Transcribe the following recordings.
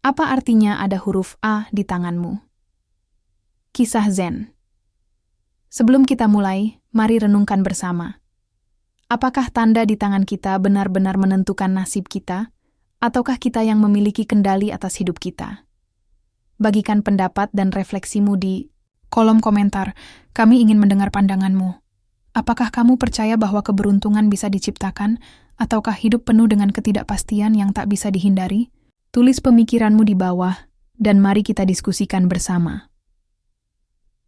Apa artinya ada huruf A di tanganmu? Kisah Zen. Sebelum kita mulai, mari renungkan bersama. Apakah tanda di tangan kita benar-benar menentukan nasib kita, ataukah kita yang memiliki kendali atas hidup kita? Bagikan pendapat dan refleksimu di kolom komentar. Kami ingin mendengar pandanganmu. Apakah kamu percaya bahwa keberuntungan bisa diciptakan, ataukah hidup penuh dengan ketidakpastian yang tak bisa dihindari? Tulis pemikiranmu di bawah, dan mari kita diskusikan bersama.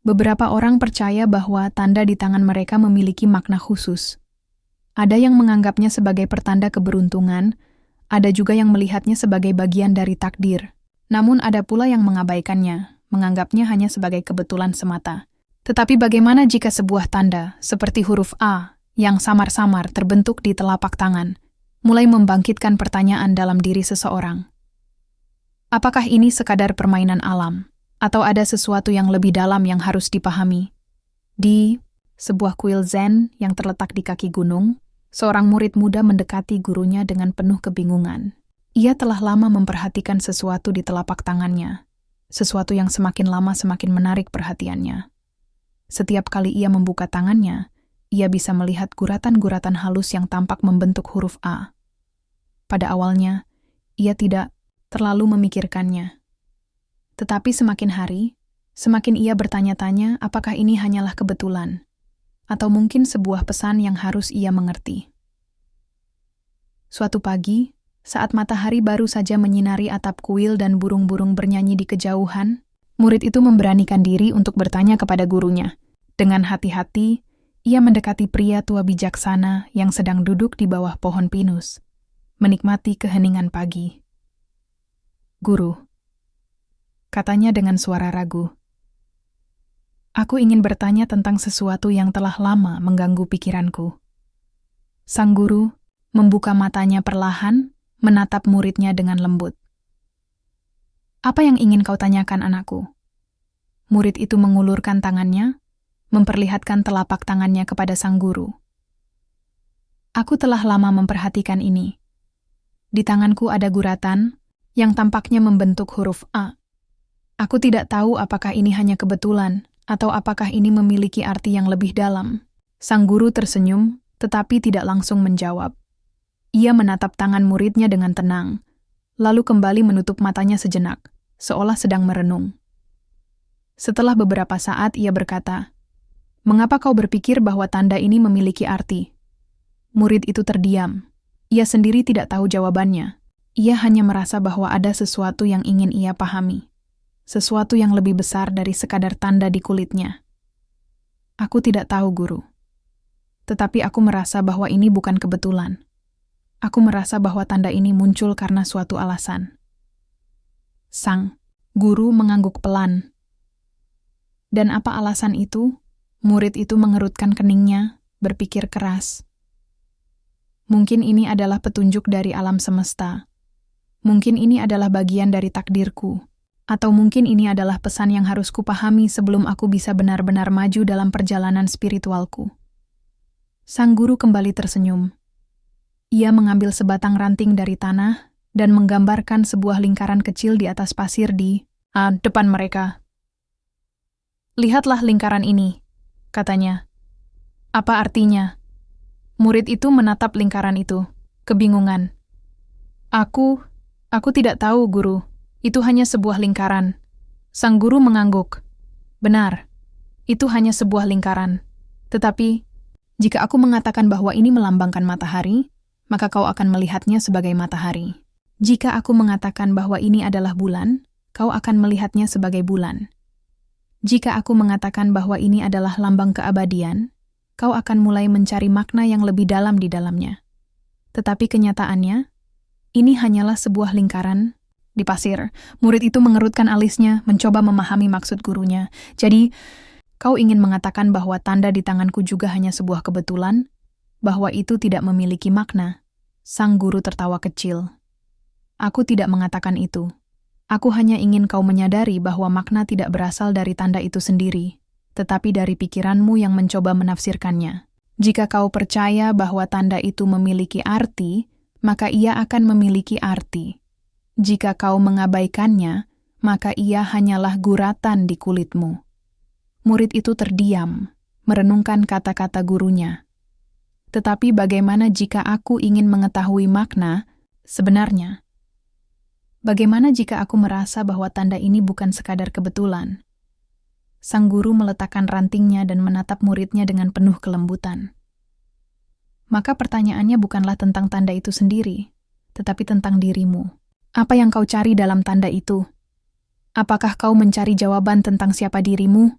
Beberapa orang percaya bahwa tanda di tangan mereka memiliki makna khusus. Ada yang menganggapnya sebagai pertanda keberuntungan, ada juga yang melihatnya sebagai bagian dari takdir. Namun ada pula yang mengabaikannya, menganggapnya hanya sebagai kebetulan semata. Tetapi bagaimana jika sebuah tanda, seperti huruf A, yang samar-samar terbentuk di telapak tangan, mulai membangkitkan pertanyaan dalam diri seseorang? Apakah ini sekadar permainan alam, atau ada sesuatu yang lebih dalam yang harus dipahami? Di sebuah kuil Zen yang terletak di kaki gunung, seorang murid muda mendekati gurunya dengan penuh kebingungan. Ia telah lama memperhatikan sesuatu di telapak tangannya, sesuatu yang semakin lama semakin menarik perhatiannya. Setiap kali ia membuka tangannya, ia bisa melihat guratan-guratan halus yang tampak membentuk huruf A. Pada awalnya, ia tidak terlalu memikirkannya. Tetapi semakin hari, semakin ia bertanya-tanya apakah ini hanyalah kebetulan, atau mungkin sebuah pesan yang harus ia mengerti. Suatu pagi, saat matahari baru saja menyinari atap kuil dan burung-burung bernyanyi di kejauhan, murid itu memberanikan diri untuk bertanya kepada gurunya. Dengan hati-hati, ia mendekati pria tua bijaksana yang sedang duduk di bawah pohon pinus, menikmati keheningan pagi. "Guru," katanya dengan suara ragu, "aku ingin bertanya tentang sesuatu yang telah lama mengganggu pikiranku." Sang guru membuka matanya perlahan, menatap muridnya dengan lembut. "Apa yang ingin kau tanyakan, anakku?" Murid itu mengulurkan tangannya, memperlihatkan telapak tangannya kepada sang guru. "Aku telah lama memperhatikan ini. Di tanganku ada guratan yang tampaknya membentuk huruf A. Aku tidak tahu apakah ini hanya kebetulan, atau apakah ini memiliki arti yang lebih dalam." Sang guru tersenyum, tetapi tidak langsung menjawab. Ia menatap tangan muridnya dengan tenang, lalu kembali menutup matanya sejenak, seolah sedang merenung. Setelah beberapa saat ia berkata, "Mengapa kau berpikir bahwa tanda ini memiliki arti?" Murid itu terdiam. Ia sendiri tidak tahu jawabannya. Ia hanya merasa bahwa ada sesuatu yang ingin ia pahami. Sesuatu yang lebih besar dari sekadar tanda di kulitnya. "Aku tidak tahu, guru. Tetapi aku merasa bahwa ini bukan kebetulan. Aku merasa bahwa tanda ini muncul karena suatu alasan." Sang guru mengangguk pelan. "Dan apa alasan itu?" Murid itu mengerutkan keningnya, berpikir keras. "Mungkin ini adalah petunjuk dari alam semesta. Mungkin ini adalah bagian dari takdirku. Atau mungkin ini adalah pesan yang harus kupahami sebelum aku bisa benar-benar maju dalam perjalanan spiritualku." Sang guru kembali tersenyum. Ia mengambil sebatang ranting dari tanah dan menggambarkan sebuah lingkaran kecil di atas pasir di depan mereka. "Lihatlah lingkaran ini," katanya. "Apa artinya?" Murid itu menatap lingkaran itu, kebingungan. Aku tidak tahu, guru. Itu hanya sebuah lingkaran." Sang guru mengangguk. "Benar, itu hanya sebuah lingkaran. Tetapi, jika aku mengatakan bahwa ini melambangkan matahari, maka kau akan melihatnya sebagai matahari. Jika aku mengatakan bahwa ini adalah bulan, kau akan melihatnya sebagai bulan. Jika aku mengatakan bahwa ini adalah lambang keabadian, kau akan mulai mencari makna yang lebih dalam di dalamnya. Tetapi kenyataannya, ini hanyalah sebuah lingkaran di pasir." Murid itu mengerutkan alisnya, mencoba memahami maksud gurunya. "Jadi, kau ingin mengatakan bahwa tanda di tanganku juga hanya sebuah kebetulan? Bahwa itu tidak memiliki makna?" Sang guru tertawa kecil. "Aku tidak mengatakan itu. Aku hanya ingin kau menyadari bahwa makna tidak berasal dari tanda itu sendiri, tetapi dari pikiranmu yang mencoba menafsirkannya. Jika kau percaya bahwa tanda itu memiliki arti, maka ia akan memiliki arti. Jika kau mengabaikannya, maka ia hanyalah guratan di kulitmu. Murid itu terdiam, merenungkan kata-kata gurunya. Tetapi bagaimana jika aku ingin mengetahui makna sebenarnya? Bagaimana jika aku merasa bahwa tanda ini bukan sekadar kebetulan? Sang guru meletakkan rantingnya dan menatap muridnya dengan penuh kelembutan. Maka pertanyaannya bukanlah tentang tanda itu sendiri, tetapi tentang dirimu. Apa yang kau cari dalam tanda itu? Apakah kau mencari jawaban tentang siapa dirimu?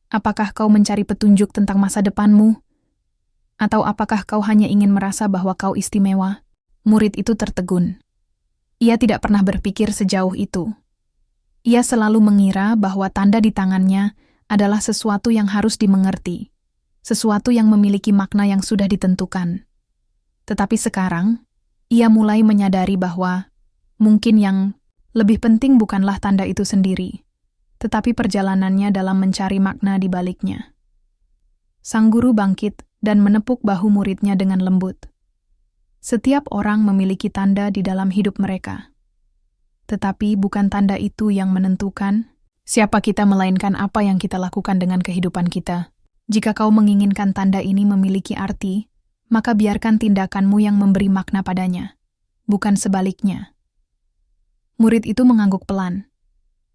Apakah kau mencari petunjuk tentang masa depanmu? Atau apakah kau hanya ingin merasa bahwa kau istimewa? Murid itu tertegun. Ia tidak pernah berpikir sejauh itu. Ia selalu mengira bahwa tanda di tangannya adalah sesuatu yang harus dimengerti, sesuatu yang memiliki makna yang sudah ditentukan. Tetapi sekarang, ia mulai menyadari bahwa mungkin yang lebih penting bukanlah tanda itu sendiri, tetapi perjalanannya dalam mencari makna di baliknya. Sang guru bangkit dan menepuk bahu muridnya dengan lembut. Setiap orang memiliki tanda di dalam hidup mereka. Tetapi bukan tanda itu yang menentukan siapa kita, melainkan apa yang kita lakukan dengan kehidupan kita. Jika kau menginginkan tanda ini memiliki arti, maka biarkan tindakanmu yang memberi makna padanya, bukan sebaliknya. Murid itu mengangguk pelan.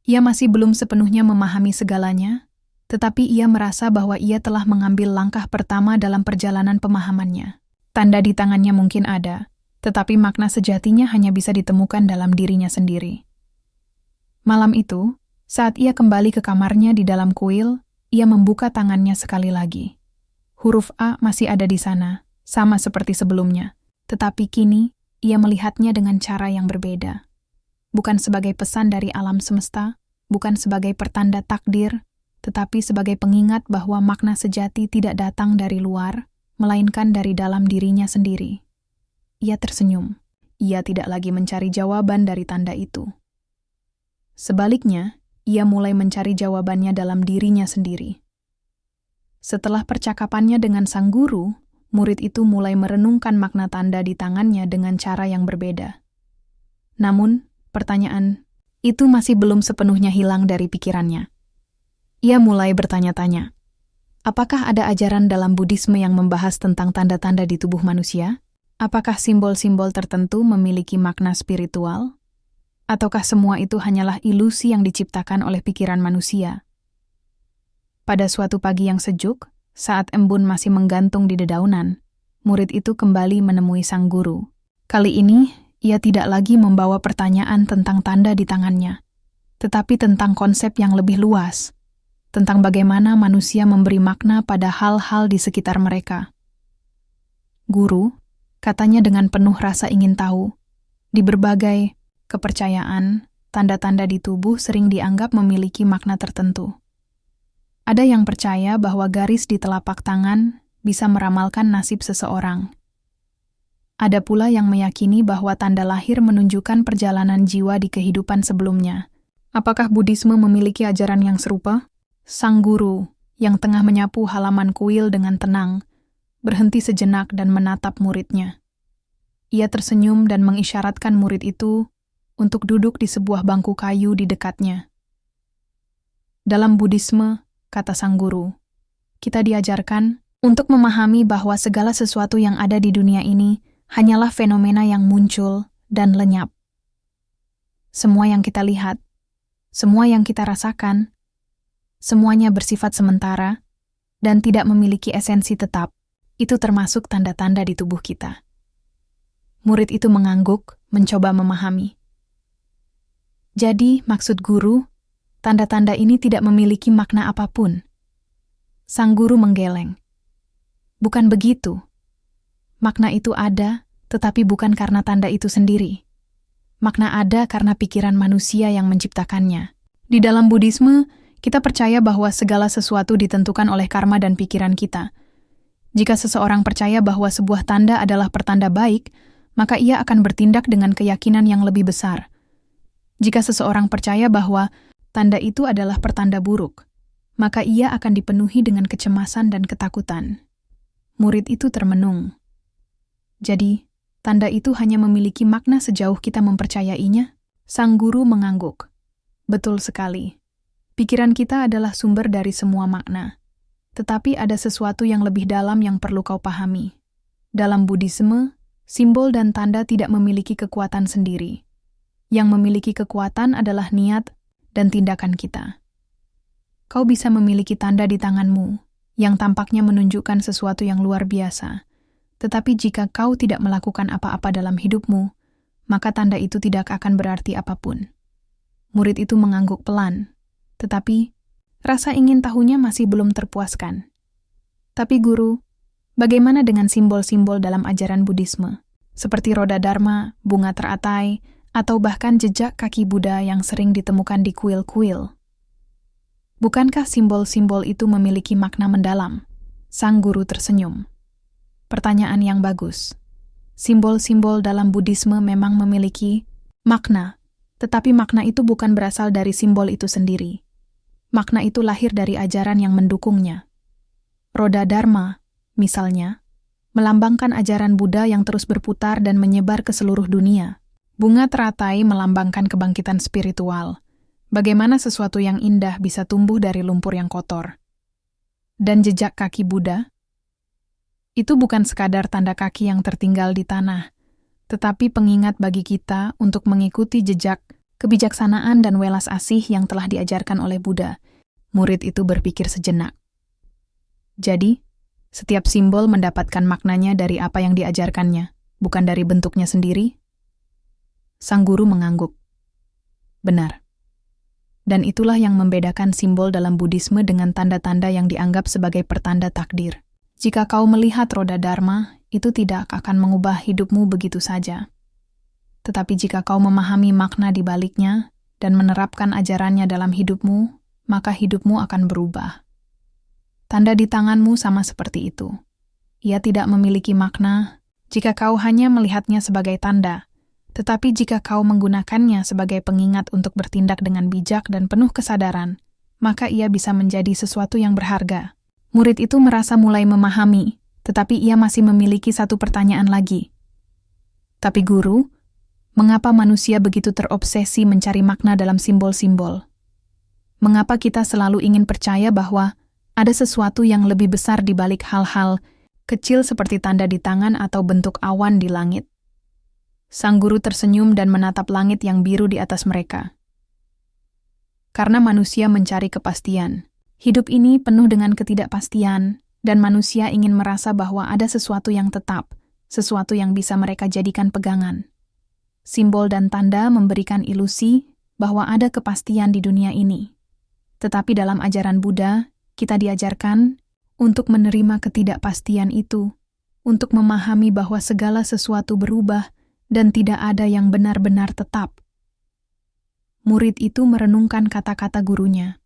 Ia masih belum sepenuhnya memahami segalanya, tetapi ia merasa bahwa ia telah mengambil langkah pertama dalam perjalanan pemahamannya. Tanda di tangannya mungkin ada, tetapi makna sejatinya hanya bisa ditemukan dalam dirinya sendiri. Malam itu, saat ia kembali ke kamarnya di dalam kuil, ia membuka tangannya sekali lagi. Huruf A masih ada di sana, sama seperti sebelumnya, tetapi kini ia melihatnya dengan cara yang berbeda. Bukan sebagai pesan dari alam semesta, bukan sebagai pertanda takdir, tetapi sebagai pengingat bahwa makna sejati tidak datang dari luar, melainkan dari dalam dirinya sendiri. Ia tersenyum. Ia tidak lagi mencari jawaban dari tanda itu. Sebaliknya, ia mulai mencari jawabannya dalam dirinya sendiri. Setelah percakapannya dengan sang guru, murid itu mulai merenungkan makna tanda di tangannya dengan cara yang berbeda. Namun, pertanyaan itu masih belum sepenuhnya hilang dari pikirannya. Ia mulai bertanya-tanya, apakah ada ajaran dalam Buddhisme yang membahas tentang tanda-tanda di tubuh manusia? Apakah simbol-simbol tertentu memiliki makna spiritual? Ataukah semua itu hanyalah ilusi yang diciptakan oleh pikiran manusia? Pada suatu pagi yang sejuk, saat embun masih menggantung di dedaunan, murid itu kembali menemui sang guru. Kali ini, ia tidak lagi membawa pertanyaan tentang tanda di tangannya, tetapi tentang konsep yang lebih luas, tentang bagaimana manusia memberi makna pada hal-hal di sekitar mereka. Guru, katanya dengan penuh rasa ingin tahu, di berbagai kepercayaan, tanda-tanda di tubuh sering dianggap memiliki makna tertentu. Ada yang percaya bahwa garis di telapak tangan bisa meramalkan nasib seseorang. Ada pula yang meyakini bahwa tanda lahir menunjukkan perjalanan jiwa di kehidupan sebelumnya. Apakah Buddhisme memiliki ajaran yang serupa? Sang guru, yang tengah menyapu halaman kuil dengan tenang, berhenti sejenak dan menatap muridnya. Ia tersenyum dan mengisyaratkan murid itu untuk duduk di sebuah bangku kayu di dekatnya. Dalam Buddhisme, kata sang guru, kita diajarkan untuk memahami bahwa segala sesuatu yang ada di dunia ini hanyalah fenomena yang muncul dan lenyap. Semua yang kita lihat, semua yang kita rasakan, semuanya bersifat sementara dan tidak memiliki esensi tetap. Itu termasuk tanda-tanda di tubuh kita. Murid itu mengangguk, mencoba memahami. Jadi, maksud guru, tanda-tanda ini tidak memiliki makna apapun. Sang guru menggeleng. Bukan begitu. Makna itu ada, tetapi bukan karena tanda itu sendiri. Makna ada karena pikiran manusia yang menciptakannya. Di dalam Buddhisme, kita percaya bahwa segala sesuatu ditentukan oleh karma dan pikiran kita. Jika seseorang percaya bahwa sebuah tanda adalah pertanda baik, maka ia akan bertindak dengan keyakinan yang lebih besar. Jika seseorang percaya bahwa tanda itu adalah pertanda buruk, maka ia akan dipenuhi dengan kecemasan dan ketakutan. Murid itu termenung. Jadi, tanda itu hanya memiliki makna sejauh kita mempercayainya? Sang guru mengangguk. Betul sekali. Pikiran kita adalah sumber dari semua makna. Tetapi ada sesuatu yang lebih dalam yang perlu kau pahami. Dalam Buddhisme, simbol dan tanda tidak memiliki kekuatan sendiri. Yang memiliki kekuatan adalah niat dan tindakan kita. Kau bisa memiliki tanda di tanganmu, yang tampaknya menunjukkan sesuatu yang luar biasa. Tetapi jika kau tidak melakukan apa-apa dalam hidupmu, maka tanda itu tidak akan berarti apapun. Murid itu mengangguk pelan, tetapi rasa ingin tahunya masih belum terpuaskan. Tapi guru, bagaimana dengan simbol-simbol dalam ajaran Buddhisme, seperti roda dharma, bunga teratai, atau bahkan jejak kaki Buddha yang sering ditemukan di kuil-kuil? Bukankah simbol-simbol itu memiliki makna mendalam? Sang guru tersenyum. Pertanyaan yang bagus. Simbol-simbol dalam Buddhisme memang memiliki makna, tetapi makna itu bukan berasal dari simbol itu sendiri. Makna itu lahir dari ajaran yang mendukungnya. Roda dharma, misalnya, melambangkan ajaran Buddha yang terus berputar dan menyebar ke seluruh dunia. Bunga teratai melambangkan kebangkitan spiritual. Bagaimana sesuatu yang indah bisa tumbuh dari lumpur yang kotor. Dan jejak kaki Buddha, itu bukan sekadar tanda kaki yang tertinggal di tanah, tetapi pengingat bagi kita untuk mengikuti jejak kebijaksanaan dan welas asih yang telah diajarkan oleh Buddha. Murid itu berpikir sejenak. Jadi, setiap simbol mendapatkan maknanya dari apa yang diajarkannya, bukan dari bentuknya sendiri? Sang guru mengangguk. Benar. Dan itulah yang membedakan simbol dalam Buddhisme dengan tanda-tanda yang dianggap sebagai pertanda takdir. Jika kau melihat roda dharma, itu tidak akan mengubah hidupmu begitu saja. Tetapi jika kau memahami makna di baliknya dan menerapkan ajarannya dalam hidupmu, maka hidupmu akan berubah. Tanda di tanganmu sama seperti itu. Ia tidak memiliki makna jika kau hanya melihatnya sebagai tanda, tetapi jika kau menggunakannya sebagai pengingat untuk bertindak dengan bijak dan penuh kesadaran, maka ia bisa menjadi sesuatu yang berharga. Murid itu merasa mulai memahami, tetapi ia masih memiliki satu pertanyaan lagi. Tapi guru, mengapa manusia begitu terobsesi mencari makna dalam simbol-simbol? Mengapa kita selalu ingin percaya bahwa ada sesuatu yang lebih besar di balik hal-hal kecil seperti tanda di tangan atau bentuk awan di langit? Sang guru tersenyum dan menatap langit yang biru di atas mereka. Karena manusia mencari kepastian. Hidup ini penuh dengan ketidakpastian, dan manusia ingin merasa bahwa ada sesuatu yang tetap, sesuatu yang bisa mereka jadikan pegangan. Simbol dan tanda memberikan ilusi bahwa ada kepastian di dunia ini. Tetapi dalam ajaran Buddha, kita diajarkan untuk menerima ketidakpastian itu, untuk memahami bahwa segala sesuatu berubah dan tidak ada yang benar-benar tetap. Murid itu merenungkan kata-kata gurunya.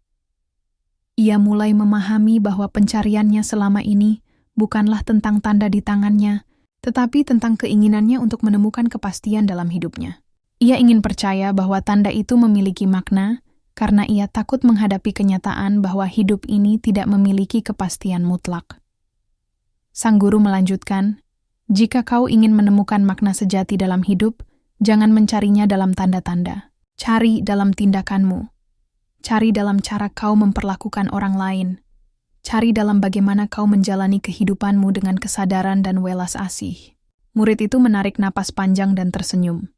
Ia mulai memahami bahwa pencariannya selama ini bukanlah tentang tanda di tangannya, tetapi tentang keinginannya untuk menemukan kepastian dalam hidupnya. Ia ingin percaya bahwa tanda itu memiliki makna, karena ia takut menghadapi kenyataan bahwa hidup ini tidak memiliki kepastian mutlak. Sang guru melanjutkan, jika kau ingin menemukan makna sejati dalam hidup, jangan mencarinya dalam tanda-tanda. Cari dalam tindakanmu. Cari dalam cara kau memperlakukan orang lain. Cari dalam bagaimana kau menjalani kehidupanmu dengan kesadaran dan welas asih. Murid itu menarik napas panjang dan tersenyum.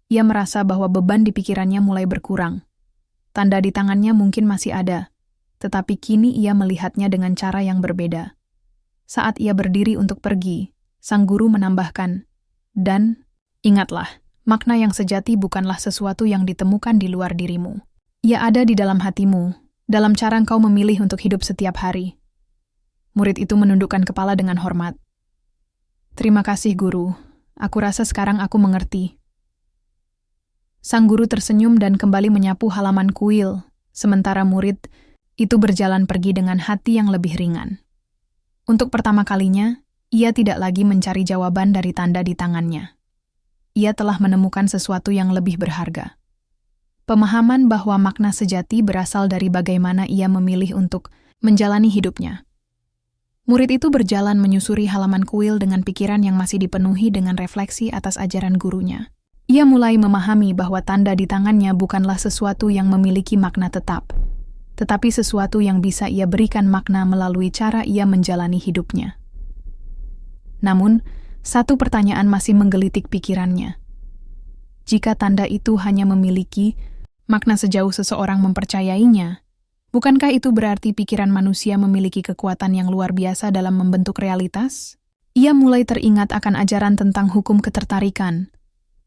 Ia merasa bahwa beban di pikirannya mulai berkurang. Tanda di tangannya mungkin masih ada, tetapi kini ia melihatnya dengan cara yang berbeda. Saat ia berdiri untuk pergi, sang guru menambahkan, dan ingatlah, makna yang sejati bukanlah sesuatu yang ditemukan di luar dirimu. Ia ada di dalam hatimu, dalam cara engkau memilih untuk hidup setiap hari. Murid itu menundukkan kepala dengan hormat. Terima kasih, guru. Aku rasa sekarang aku mengerti. Sang guru tersenyum dan kembali menyapu halaman kuil, sementara murid itu berjalan pergi dengan hati yang lebih ringan. Untuk pertama kalinya, ia tidak lagi mencari jawaban dari tanda di tangannya. Ia telah menemukan sesuatu yang lebih berharga. Pemahaman bahwa makna sejati berasal dari bagaimana ia memilih untuk menjalani hidupnya. Murid itu berjalan menyusuri halaman kuil dengan pikiran yang masih dipenuhi dengan refleksi atas ajaran gurunya. Ia mulai memahami bahwa tanda di tangannya bukanlah sesuatu yang memiliki makna tetap, tetapi sesuatu yang bisa ia berikan makna melalui cara ia menjalani hidupnya. Namun, satu pertanyaan masih menggelitik pikirannya. Jika tanda itu hanya memiliki makna sejauh seseorang mempercayainya, bukankah itu berarti pikiran manusia memiliki kekuatan yang luar biasa dalam membentuk realitas? Ia mulai teringat akan ajaran tentang hukum ketertarikan,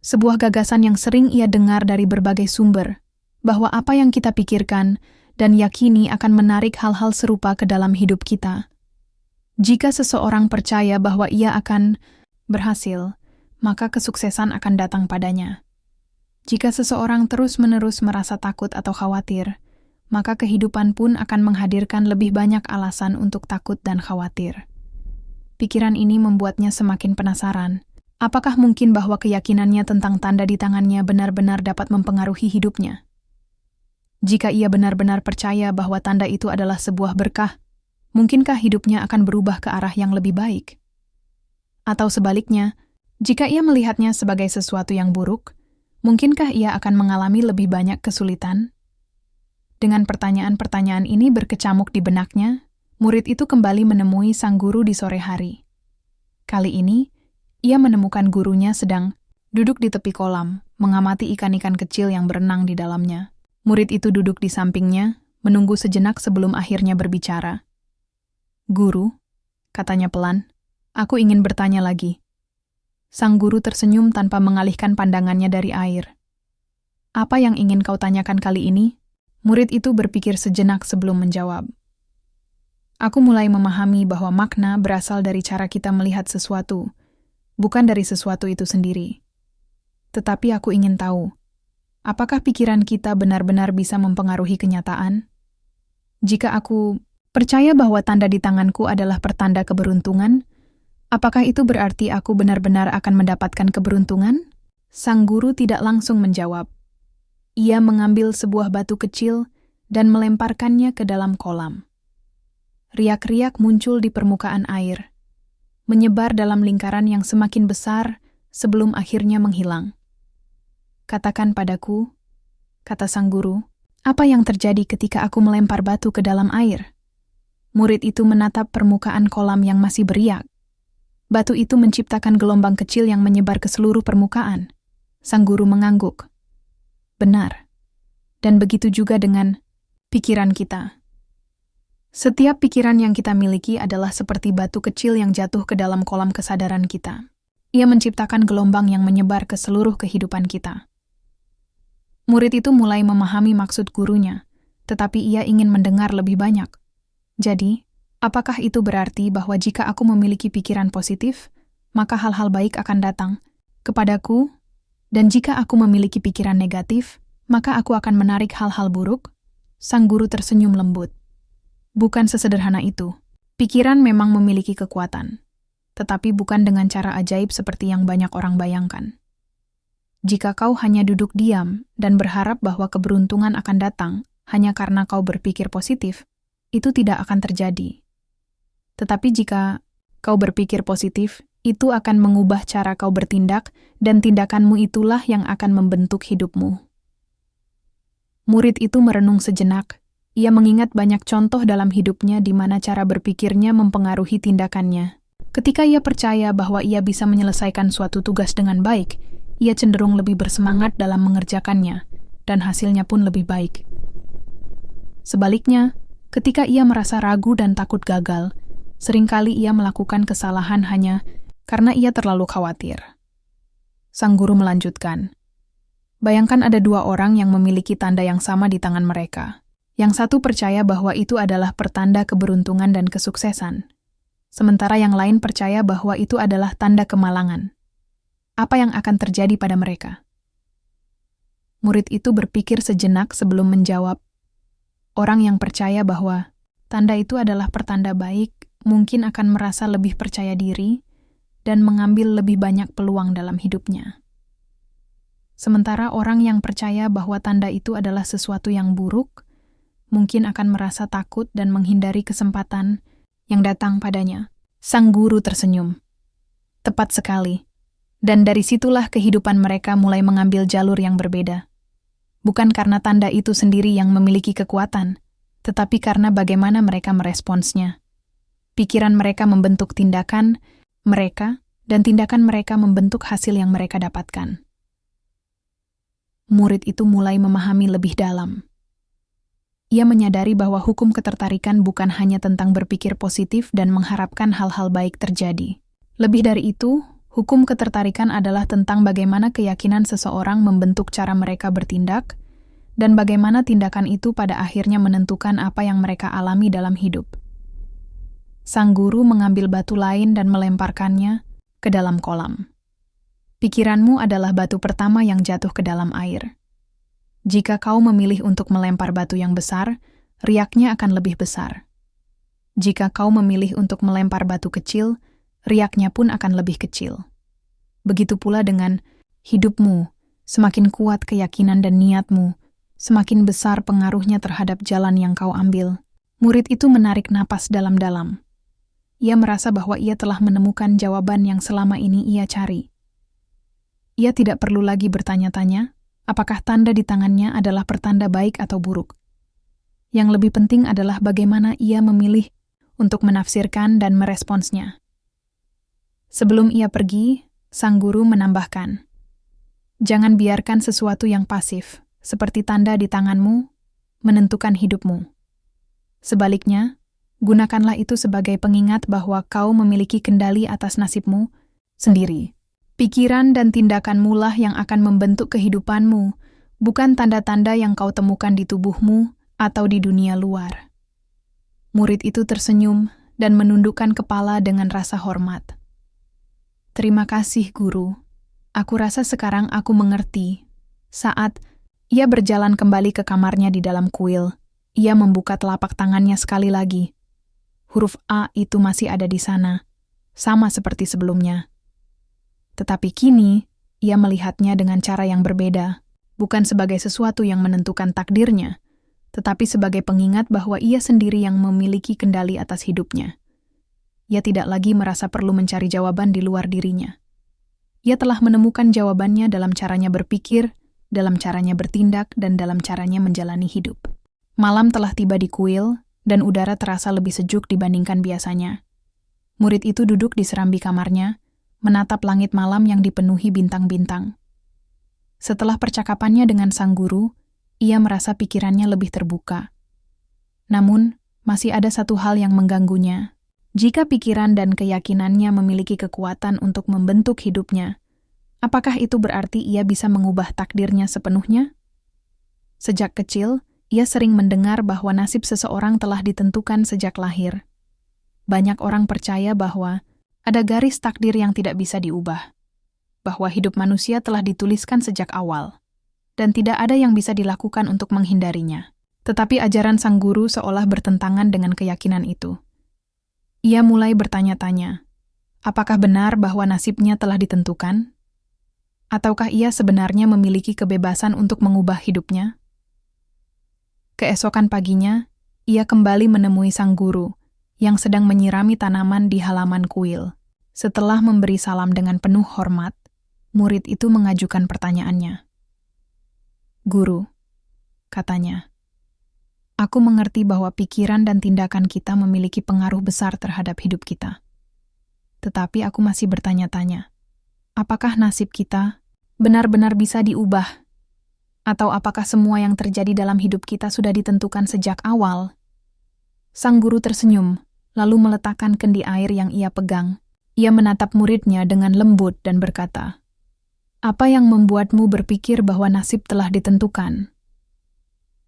sebuah gagasan yang sering ia dengar dari berbagai sumber, bahwa apa yang kita pikirkan dan yakini akan menarik hal-hal serupa ke dalam hidup kita. Jika seseorang percaya bahwa ia akan berhasil, maka kesuksesan akan datang padanya. Jika seseorang terus-menerus merasa takut atau khawatir, maka kehidupan pun akan menghadirkan lebih banyak alasan untuk takut dan khawatir. Pikiran ini membuatnya semakin penasaran. Apakah mungkin bahwa keyakinannya tentang tanda di tangannya benar-benar dapat mempengaruhi hidupnya? Jika ia benar-benar percaya bahwa tanda itu adalah sebuah berkah, mungkinkah hidupnya akan berubah ke arah yang lebih baik? Atau sebaliknya, jika ia melihatnya sebagai sesuatu yang buruk, mungkinkah ia akan mengalami lebih banyak kesulitan? Dengan pertanyaan-pertanyaan ini berkecamuk di benaknya, murid itu kembali menemui sang guru di sore hari. Kali ini, ia menemukan gurunya sedang duduk di tepi kolam, mengamati ikan-ikan kecil yang berenang di dalamnya. Murid itu duduk di sampingnya, menunggu sejenak sebelum akhirnya berbicara. "Guru," katanya pelan, "aku ingin bertanya lagi." Sang guru tersenyum tanpa mengalihkan pandangannya dari air. "Apa yang ingin kau tanyakan kali ini?" Murid itu berpikir sejenak sebelum menjawab. "Aku mulai memahami bahwa makna berasal dari cara kita melihat sesuatu, bukan dari sesuatu itu sendiri. Tetapi aku ingin tahu, apakah pikiran kita benar-benar bisa mempengaruhi kenyataan? Jika aku percaya bahwa tanda di tanganku adalah pertanda keberuntungan, apakah itu berarti aku benar-benar akan mendapatkan keberuntungan?" Sang guru tidak langsung menjawab. Ia mengambil sebuah batu kecil dan melemparkannya ke dalam kolam. Riak-riak muncul di permukaan air, menyebar dalam lingkaran yang semakin besar sebelum akhirnya menghilang. "Katakan padaku," kata sang guru, "apa yang terjadi ketika aku melempar batu ke dalam air?" Murid itu menatap permukaan kolam yang masih beriak. Batu itu menciptakan gelombang kecil yang menyebar ke seluruh permukaan. Sang guru mengangguk. "Benar. Dan begitu juga dengan pikiran kita. Setiap pikiran yang kita miliki adalah seperti batu kecil yang jatuh ke dalam kolam kesadaran kita. Ia menciptakan gelombang yang menyebar ke seluruh kehidupan kita." Murid itu mulai memahami maksud gurunya, tetapi ia ingin mendengar lebih banyak. "Jadi, apakah itu berarti bahwa jika aku memiliki pikiran positif, maka hal-hal baik akan datang kepadaku? Dan jika aku memiliki pikiran negatif, maka aku akan menarik hal-hal buruk?" Sang guru tersenyum lembut. "Bukan sesederhana itu. Pikiran memang memiliki kekuatan, tetapi bukan dengan cara ajaib seperti yang banyak orang bayangkan. Jika kau hanya duduk diam dan berharap bahwa keberuntungan akan datang hanya karena kau berpikir positif, itu tidak akan terjadi. Tetapi jika kau berpikir positif, itu akan mengubah cara kau bertindak, dan tindakanmu itulah yang akan membentuk hidupmu." Murid itu merenung sejenak. Ia mengingat banyak contoh dalam hidupnya di mana cara berpikirnya mempengaruhi tindakannya. Ketika ia percaya bahwa ia bisa menyelesaikan suatu tugas dengan baik, ia cenderung lebih bersemangat dalam mengerjakannya, dan hasilnya pun lebih baik. Sebaliknya, ketika ia merasa ragu dan takut gagal, seringkali ia melakukan kesalahan hanya karena ia terlalu khawatir. Sang guru melanjutkan, "Bayangkan ada dua orang yang memiliki tanda yang sama di tangan mereka. Yang satu percaya bahwa itu adalah pertanda keberuntungan dan kesuksesan, sementara yang lain percaya bahwa itu adalah tanda kemalangan. Apa yang akan terjadi pada mereka?" Murid itu berpikir sejenak sebelum menjawab. Orang yang percaya bahwa tanda itu adalah pertanda baik mungkin akan merasa lebih percaya diri dan mengambil lebih banyak peluang dalam hidupnya. Sementara orang yang percaya bahwa tanda itu adalah sesuatu yang buruk mungkin akan merasa takut dan menghindari kesempatan yang datang padanya. Sang guru tersenyum. "Tepat sekali. Dan dari situlah kehidupan mereka mulai mengambil jalur yang berbeda. Bukan karena tanda itu sendiri yang memiliki kekuatan, tetapi karena bagaimana mereka meresponsnya. Pikiran mereka membentuk tindakan mereka, dan tindakan mereka membentuk hasil yang mereka dapatkan. Murid itu mulai memahami lebih dalam. Ia menyadari bahwa hukum ketertarikan bukan hanya tentang berpikir positif dan mengharapkan hal-hal baik terjadi. Lebih dari itu, hukum ketertarikan adalah tentang bagaimana keyakinan seseorang membentuk cara mereka bertindak, dan bagaimana tindakan itu pada akhirnya menentukan apa yang mereka alami dalam hidup. Sang guru mengambil batu lain dan melemparkannya ke dalam kolam. Pikiranmu adalah batu pertama yang jatuh ke dalam air. Jika kau memilih untuk melempar batu yang besar, riaknya akan lebih besar. Jika kau memilih untuk melempar batu kecil, riaknya pun akan lebih kecil. Begitu pula dengan hidupmu, semakin kuat keyakinan dan niatmu, semakin besar pengaruhnya terhadap jalan yang kau ambil. Murid itu menarik napas dalam-dalam. Ia merasa bahwa ia telah menemukan jawaban yang selama ini ia cari. Ia tidak perlu lagi bertanya-tanya, apakah tanda di tangannya adalah pertanda baik atau buruk. Yang lebih penting adalah bagaimana ia memilih untuk menafsirkan dan meresponsnya. Sebelum ia pergi, sang guru menambahkan, "Jangan biarkan sesuatu yang pasif, seperti tanda di tanganmu, menentukan hidupmu. Sebaliknya, gunakanlah itu sebagai pengingat bahwa kau memiliki kendali atas nasibmu sendiri. Pikiran dan tindakanmu lah yang akan membentuk kehidupanmu, bukan tanda-tanda yang kau temukan di tubuhmu atau di dunia luar." Murid itu tersenyum dan menundukkan kepala dengan rasa hormat. "Terima kasih, Guru. Aku rasa sekarang aku mengerti." Saat ia berjalan kembali ke kamarnya di dalam kuil, ia membuka telapak tangannya sekali lagi. Huruf A itu masih ada di sana, sama seperti sebelumnya. Tetapi kini, ia melihatnya dengan cara yang berbeda, bukan sebagai sesuatu yang menentukan takdirnya, tetapi sebagai pengingat bahwa ia sendiri yang memiliki kendali atas hidupnya. Ia tidak lagi merasa perlu mencari jawaban di luar dirinya. Ia telah menemukan jawabannya dalam caranya berpikir, dalam caranya bertindak, dan dalam caranya menjalani hidup. Malam telah tiba di kuil, dan udara terasa lebih sejuk dibandingkan biasanya. Murid itu duduk di serambi kamarnya, menatap langit malam yang dipenuhi bintang-bintang. Setelah percakapannya dengan sang guru, ia merasa pikirannya lebih terbuka. Namun, masih ada satu hal yang mengganggunya. Jika pikiran dan keyakinannya memiliki kekuatan untuk membentuk hidupnya, apakah itu berarti ia bisa mengubah takdirnya sepenuhnya? Sejak kecil, ia sering mendengar bahwa nasib seseorang telah ditentukan sejak lahir. Banyak orang percaya bahwa ada garis takdir yang tidak bisa diubah, bahwa hidup manusia telah dituliskan sejak awal, dan tidak ada yang bisa dilakukan untuk menghindarinya. Tetapi ajaran sang guru seolah bertentangan dengan keyakinan itu. Ia mulai bertanya-tanya, apakah benar bahwa nasibnya telah ditentukan? Ataukah ia sebenarnya memiliki kebebasan untuk mengubah hidupnya? Keesokan paginya, ia kembali menemui sang guru yang sedang menyirami tanaman di halaman kuil. Setelah memberi salam dengan penuh hormat, murid itu mengajukan pertanyaannya. "Guru," katanya, "aku mengerti bahwa pikiran dan tindakan kita memiliki pengaruh besar terhadap hidup kita. Tetapi aku masih bertanya-tanya, apakah nasib kita benar-benar bisa diubah? Atau apakah semua yang terjadi dalam hidup kita sudah ditentukan sejak awal?" Sang guru tersenyum, lalu meletakkan kendi air yang ia pegang. Ia menatap muridnya dengan lembut dan berkata, "Apa yang membuatmu berpikir bahwa nasib telah ditentukan?"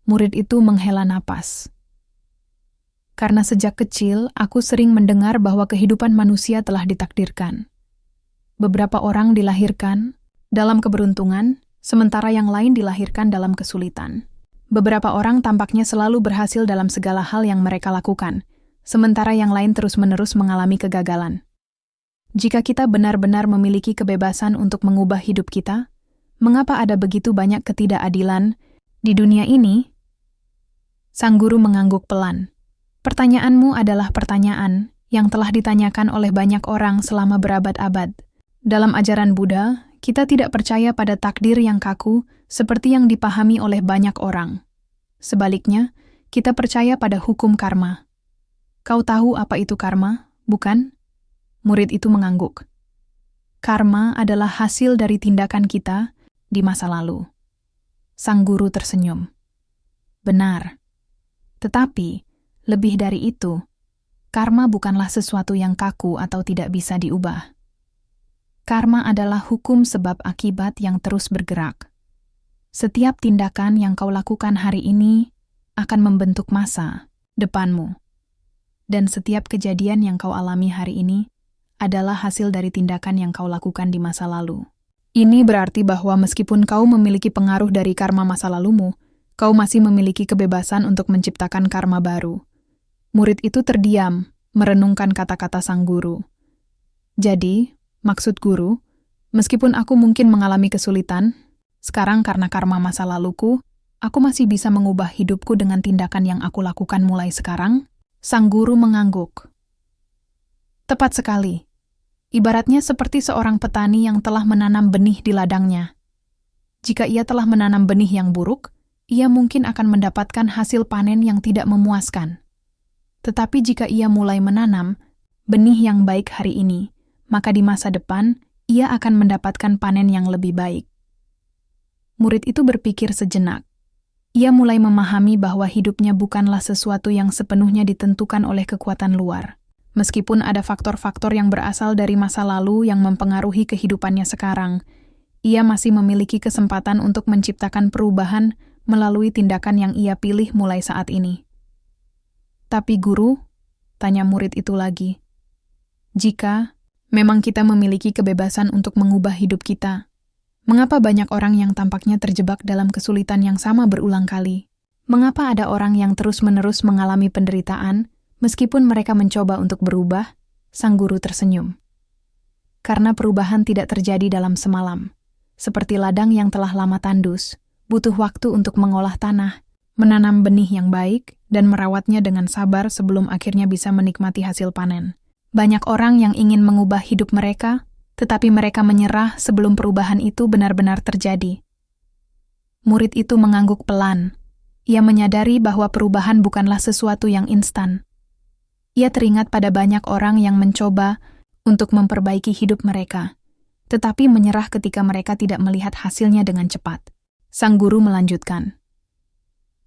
Murid itu menghela napas. "Karena sejak kecil, aku sering mendengar bahwa kehidupan manusia telah ditakdirkan. Beberapa orang dilahirkan dalam keberuntungan, sementara yang lain dilahirkan dalam kesulitan. Beberapa orang tampaknya selalu berhasil dalam segala hal yang mereka lakukan, sementara yang lain terus-menerus mengalami kegagalan. Jika kita benar-benar memiliki kebebasan untuk mengubah hidup kita, mengapa ada begitu banyak ketidakadilan di dunia ini?" Sang guru mengangguk pelan. "Pertanyaanmu adalah pertanyaan yang telah ditanyakan oleh banyak orang selama berabad-abad. Dalam ajaran Buddha, kita tidak percaya pada takdir yang kaku seperti yang dipahami oleh banyak orang. Sebaliknya, kita percaya pada hukum karma. Kau tahu apa itu karma, bukan? Murid itu mengangguk. Karma adalah hasil dari tindakan kita di masa lalu. Sang guru tersenyum. Benar. Tetapi, lebih dari itu, karma bukanlah sesuatu yang kaku atau tidak bisa diubah. Karma adalah hukum sebab akibat yang terus bergerak. Setiap tindakan yang kau lakukan hari ini akan membentuk masa depanmu. Dan setiap kejadian yang kau alami hari ini adalah hasil dari tindakan yang kau lakukan di masa lalu. Ini berarti bahwa meskipun kau memiliki pengaruh dari karma masa lalumu, kau masih memiliki kebebasan untuk menciptakan karma baru. Murid itu terdiam, merenungkan kata-kata sang guru. Jadi, maksud guru, meskipun aku mungkin mengalami kesulitan, sekarang karena karma masa laluku, aku masih bisa mengubah hidupku dengan tindakan yang aku lakukan mulai sekarang? Sang guru mengangguk. Tepat sekali. Ibaratnya seperti seorang petani yang telah menanam benih di ladangnya. Jika ia telah menanam benih yang buruk, ia mungkin akan mendapatkan hasil panen yang tidak memuaskan. Tetapi jika ia mulai menanam benih yang baik hari ini, maka di masa depan ia akan mendapatkan panen yang lebih baik. Murid itu berpikir sejenak. Ia mulai memahami bahwa hidupnya bukanlah sesuatu yang sepenuhnya ditentukan oleh kekuatan luar. Meskipun ada faktor-faktor yang berasal dari masa lalu yang mempengaruhi kehidupannya sekarang, ia masih memiliki kesempatan untuk menciptakan perubahan melalui tindakan yang ia pilih mulai saat ini. Tapi guru, tanya murid itu lagi, jika memang kita memiliki kebebasan untuk mengubah hidup kita, mengapa banyak orang yang tampaknya terjebak dalam kesulitan yang sama berulang kali? Mengapa ada orang yang terus-menerus mengalami penderitaan, meskipun mereka mencoba untuk berubah? Sang guru tersenyum. Karena perubahan tidak terjadi dalam semalam. Seperti ladang yang telah lama tandus, butuh waktu untuk mengolah tanah, menanam benih yang baik, dan merawatnya dengan sabar sebelum akhirnya bisa menikmati hasil panen. Banyak orang yang ingin mengubah hidup mereka, tetapi mereka menyerah sebelum perubahan itu benar-benar terjadi. Murid itu mengangguk pelan. Ia menyadari bahwa perubahan bukanlah sesuatu yang instan. Ia teringat pada banyak orang yang mencoba untuk memperbaiki hidup mereka, tetapi menyerah ketika mereka tidak melihat hasilnya dengan cepat. Sang guru melanjutkan,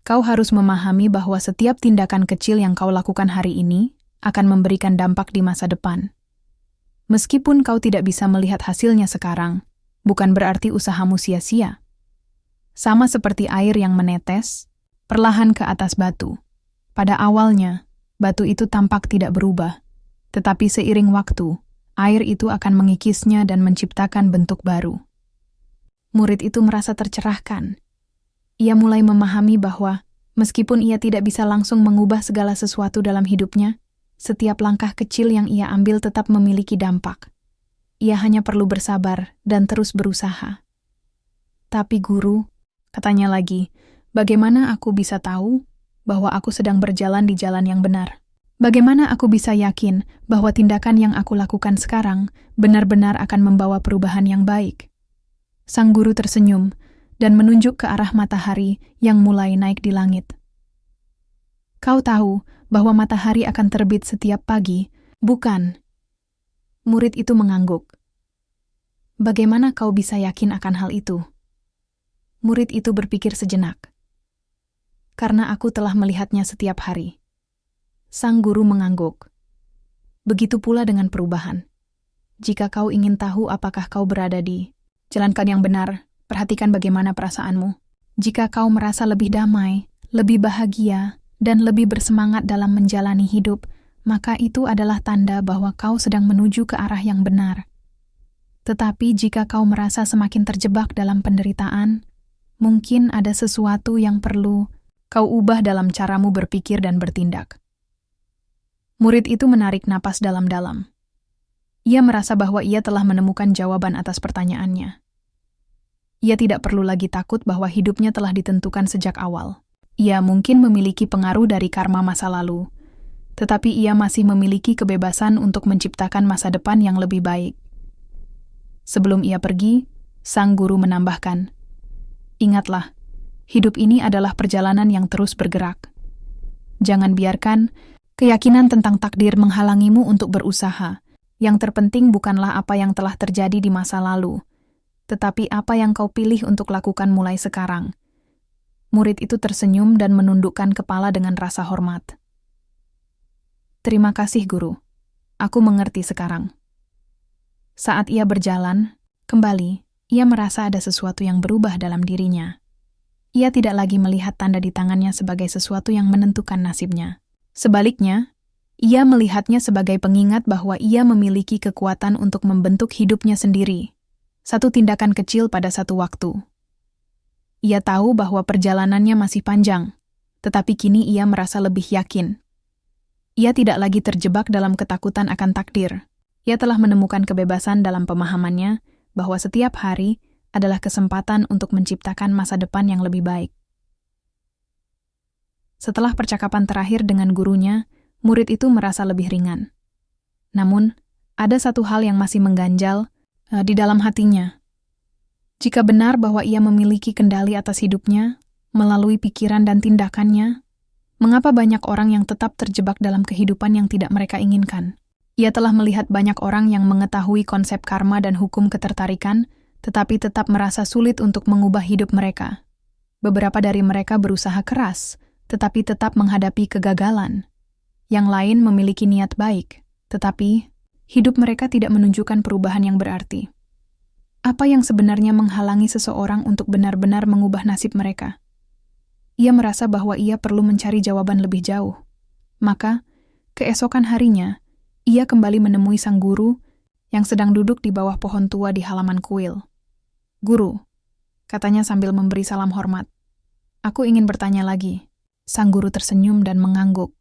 kau harus memahami bahwa setiap tindakan kecil yang kau lakukan hari ini akan memberikan dampak di masa depan. Meskipun kau tidak bisa melihat hasilnya sekarang, bukan berarti usahamu sia-sia. Sama seperti air yang menetes perlahan ke atas batu. Pada awalnya, batu itu tampak tidak berubah, tetapi seiring waktu, air itu akan mengikisnya dan menciptakan bentuk baru. Murid itu merasa tercerahkan. Ia mulai memahami bahwa, meskipun ia tidak bisa langsung mengubah segala sesuatu dalam hidupnya, setiap langkah kecil yang ia ambil tetap memiliki dampak. Ia hanya perlu bersabar dan terus berusaha. Tapi guru, katanya lagi, bagaimana aku bisa tahu bahwa aku sedang berjalan di jalan yang benar? Bagaimana aku bisa yakin bahwa tindakan yang aku lakukan sekarang benar-benar akan membawa perubahan yang baik? Sang guru tersenyum dan menunjuk ke arah matahari yang mulai naik di langit. Kau tahu bahwa matahari akan terbit setiap pagi, bukan? Murid itu mengangguk. Bagaimana kau bisa yakin akan hal itu? Murid itu berpikir sejenak. Karena aku telah melihatnya setiap hari. Sang guru mengangguk. Begitu pula dengan perubahan. Jika kau ingin tahu apakah kau berada di jalankan yang benar, perhatikan bagaimana perasaanmu. Jika kau merasa lebih damai, lebih bahagia, dan lebih bersemangat dalam menjalani hidup, maka itu adalah tanda bahwa kau sedang menuju ke arah yang benar. Tetapi jika kau merasa semakin terjebak dalam penderitaan, mungkin ada sesuatu yang perlu kau ubah dalam caramu berpikir dan bertindak. Murid itu menarik napas dalam-dalam. Ia merasa bahwa ia telah menemukan jawaban atas pertanyaannya. Ia tidak perlu lagi takut bahwa hidupnya telah ditentukan sejak awal. Ia mungkin memiliki pengaruh dari karma masa lalu, tetapi ia masih memiliki kebebasan untuk menciptakan masa depan yang lebih baik. Sebelum ia pergi, sang guru menambahkan, "Ingatlah, hidup ini adalah perjalanan yang terus bergerak. Jangan biarkan keyakinan tentang takdir menghalangimu untuk berusaha. Yang terpenting bukanlah apa yang telah terjadi di masa lalu, tetapi apa yang kau pilih untuk lakukan mulai sekarang." Murid itu tersenyum dan menundukkan kepala dengan rasa hormat. "Terima kasih, Guru. Aku mengerti sekarang." Saat ia berjalan, kembali, ia merasa ada sesuatu yang berubah dalam dirinya. Ia tidak lagi melihat tanda di tangannya sebagai sesuatu yang menentukan nasibnya. Sebaliknya, ia melihatnya sebagai pengingat bahwa ia memiliki kekuatan untuk membentuk hidupnya sendiri. Satu tindakan kecil pada satu waktu. Ia tahu bahwa perjalanannya masih panjang, tetapi kini ia merasa lebih yakin. Ia tidak lagi terjebak dalam ketakutan akan takdir. Ia telah menemukan kebebasan dalam pemahamannya bahwa setiap hari adalah kesempatan untuk menciptakan masa depan yang lebih baik. Setelah percakapan terakhir dengan gurunya, murid itu merasa lebih ringan. Namun, ada satu hal yang masih mengganjal di dalam hatinya. Jika benar bahwa ia memiliki kendali atas hidupnya, melalui pikiran dan tindakannya, mengapa banyak orang yang tetap terjebak dalam kehidupan yang tidak mereka inginkan? Ia telah melihat banyak orang yang mengetahui konsep karma dan hukum ketertarikan, tetapi tetap merasa sulit untuk mengubah hidup mereka. Beberapa dari mereka berusaha keras, tetapi tetap menghadapi kegagalan. Yang lain memiliki niat baik, tetapi hidup mereka tidak menunjukkan perubahan yang berarti. Apa yang sebenarnya menghalangi seseorang untuk benar-benar mengubah nasib mereka? Ia merasa bahwa ia perlu mencari jawaban lebih jauh. Maka, keesokan harinya, ia kembali menemui sang guru yang sedang duduk di bawah pohon tua di halaman kuil. "Guru," katanya sambil memberi salam hormat. "Aku ingin bertanya lagi." Sang guru tersenyum dan mengangguk.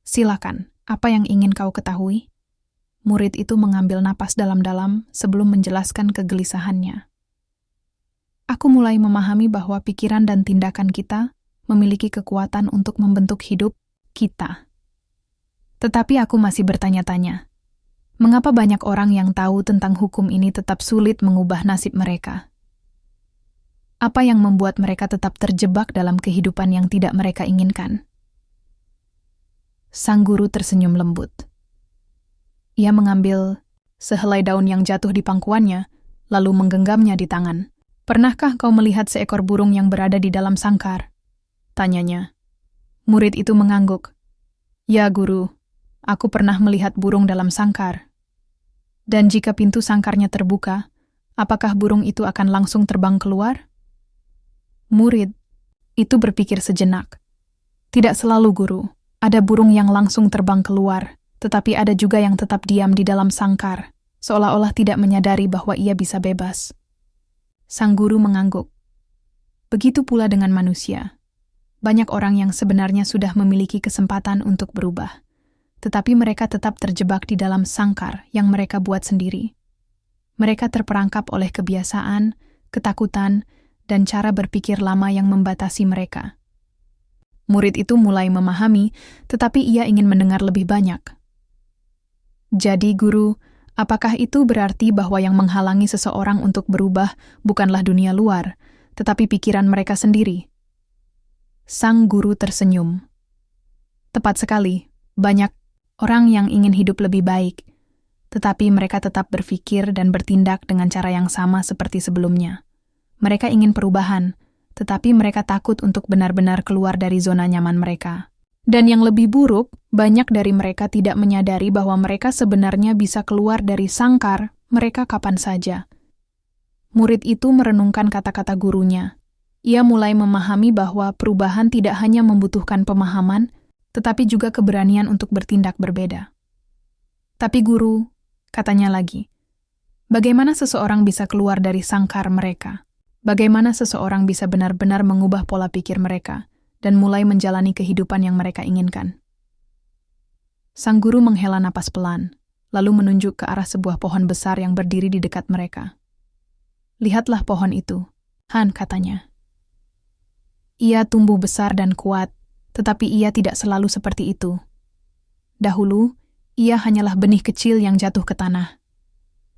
"Silakan, apa yang ingin kau ketahui?" Murid itu mengambil napas dalam-dalam sebelum menjelaskan kegelisahannya. "Aku mulai memahami bahwa pikiran dan tindakan kita memiliki kekuatan untuk membentuk hidup kita. Tetapi aku masih bertanya-tanya, mengapa banyak orang yang tahu tentang hukum ini tetap sulit mengubah nasib mereka? Apa yang membuat mereka tetap terjebak dalam kehidupan yang tidak mereka inginkan?" Sang guru tersenyum lembut. Ia mengambil sehelai daun yang jatuh di pangkuannya, lalu menggenggamnya di tangan. "Pernahkah kau melihat seekor burung yang berada di dalam sangkar?" tanyanya. Murid itu mengangguk. "Ya, Guru, aku pernah melihat burung dalam sangkar." "Dan jika pintu sangkarnya terbuka, apakah burung itu akan langsung terbang keluar?" Murid itu berpikir sejenak. "Tidak selalu, Guru. Ada burung yang langsung terbang keluar, tetapi ada juga yang tetap diam di dalam sangkar, seolah-olah tidak menyadari bahwa ia bisa bebas." Sang guru mengangguk. Begitu pula dengan manusia. Banyak orang yang sebenarnya sudah memiliki kesempatan untuk berubah, tetapi mereka tetap terjebak di dalam sangkar yang mereka buat sendiri. Mereka terperangkap oleh kebiasaan, ketakutan, dan cara berpikir lama yang membatasi mereka. Murid itu mulai memahami, tetapi ia ingin mendengar lebih banyak. "Jadi, Guru, apakah itu berarti bahwa yang menghalangi seseorang untuk berubah bukanlah dunia luar, tetapi pikiran mereka sendiri?" Sang guru tersenyum. "Tepat sekali, banyak orang yang ingin hidup lebih baik, tetapi mereka tetap berpikir dan bertindak dengan cara yang sama seperti sebelumnya. Mereka ingin perubahan, tetapi mereka takut untuk benar-benar keluar dari zona nyaman mereka. Dan yang lebih buruk, banyak dari mereka tidak menyadari bahwa mereka sebenarnya bisa keluar dari sangkar mereka kapan saja." Murid itu merenungkan kata-kata gurunya. Ia mulai memahami bahwa perubahan tidak hanya membutuhkan pemahaman, tetapi juga keberanian untuk bertindak berbeda. "Tapi Guru," katanya lagi, "bagaimana seseorang bisa keluar dari sangkar mereka? Bagaimana seseorang bisa benar-benar mengubah pola pikir mereka dan mulai menjalani kehidupan yang mereka inginkan?" Sang guru menghela napas pelan, lalu menunjuk ke arah sebuah pohon besar yang berdiri di dekat mereka. "Lihatlah pohon itu," Han katanya. "Ia tumbuh besar dan kuat, tetapi ia tidak selalu seperti itu. Dahulu, ia hanyalah benih kecil yang jatuh ke tanah.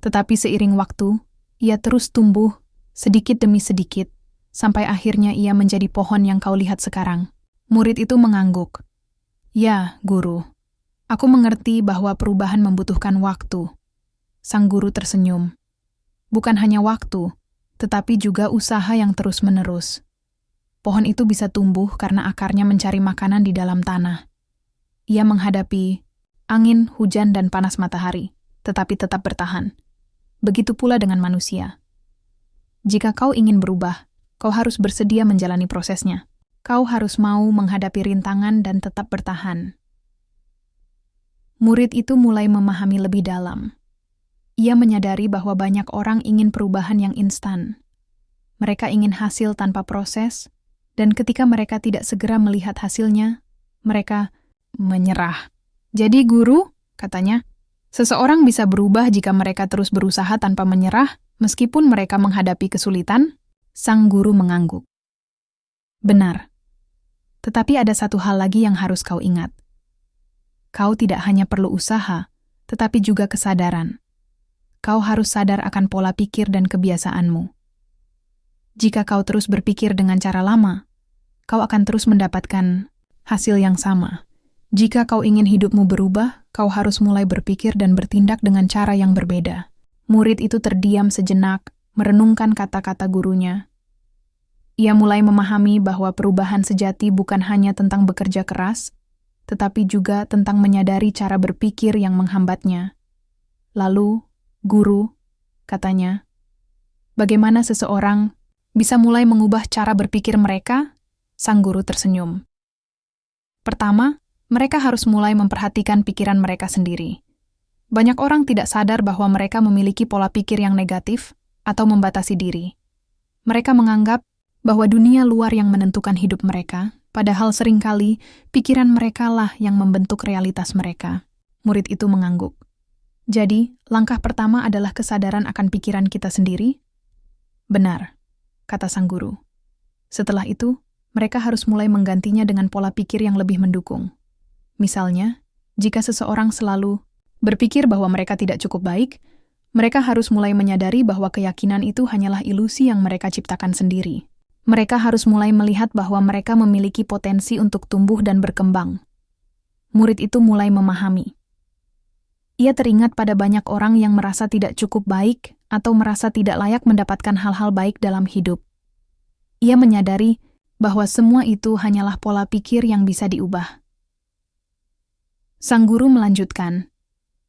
Tetapi seiring waktu, ia terus tumbuh sedikit demi sedikit, sampai akhirnya ia menjadi pohon yang kau lihat sekarang. Murid itu mengangguk. Ya, guru. Aku mengerti bahwa perubahan membutuhkan waktu. Sang guru tersenyum. Bukan hanya waktu, tetapi juga usaha yang terus-menerus. Pohon itu bisa tumbuh karena akarnya mencari makanan di dalam tanah. Ia menghadapi angin, hujan, dan panas matahari, tetapi tetap bertahan. Begitu pula dengan manusia. Jika kau ingin berubah, kau harus bersedia menjalani prosesnya. Kau harus mau menghadapi rintangan dan tetap bertahan. Murid itu mulai memahami lebih dalam. Ia menyadari bahwa banyak orang ingin perubahan yang instan. Mereka ingin hasil tanpa proses, dan ketika mereka tidak segera melihat hasilnya, mereka menyerah. Jadi guru, katanya, seseorang bisa berubah jika mereka terus berusaha tanpa menyerah, meskipun mereka menghadapi kesulitan. Sang guru mengangguk. Benar. Tetapi ada satu hal lagi yang harus kau ingat. Kau tidak hanya perlu usaha, tetapi juga kesadaran. Kau harus sadar akan pola pikir dan kebiasaanmu. Jika kau terus berpikir dengan cara lama, kau akan terus mendapatkan hasil yang sama. Jika kau ingin hidupmu berubah, kau harus mulai berpikir dan bertindak dengan cara yang berbeda. Murid itu terdiam sejenak, merenungkan kata-kata gurunya. Ia mulai memahami bahwa perubahan sejati bukan hanya tentang bekerja keras, tetapi juga tentang menyadari cara berpikir yang menghambatnya. Lalu, guru, katanya, bagaimana seseorang bisa mulai mengubah cara berpikir mereka? Sang guru tersenyum. Pertama, mereka harus mulai memperhatikan pikiran mereka sendiri. Banyak orang tidak sadar bahwa mereka memiliki pola pikir yang negatif atau membatasi diri. Mereka menganggap bahwa dunia luar yang menentukan hidup mereka, padahal seringkali pikiran mereka lah yang membentuk realitas mereka. Murid itu mengangguk. Jadi, langkah pertama adalah kesadaran akan pikiran kita sendiri? Benar, kata sang guru. Setelah itu, mereka harus mulai menggantinya dengan pola pikir yang lebih mendukung. Misalnya, jika seseorang selalu berpikir bahwa mereka tidak cukup baik, mereka harus mulai menyadari bahwa keyakinan itu hanyalah ilusi yang mereka ciptakan sendiri. Mereka harus mulai melihat bahwa mereka memiliki potensi untuk tumbuh dan berkembang. Murid itu mulai memahami. Ia teringat pada banyak orang yang merasa tidak cukup baik atau merasa tidak layak mendapatkan hal-hal baik dalam hidup. Ia menyadari bahwa semua itu hanyalah pola pikir yang bisa diubah. Sang guru melanjutkan,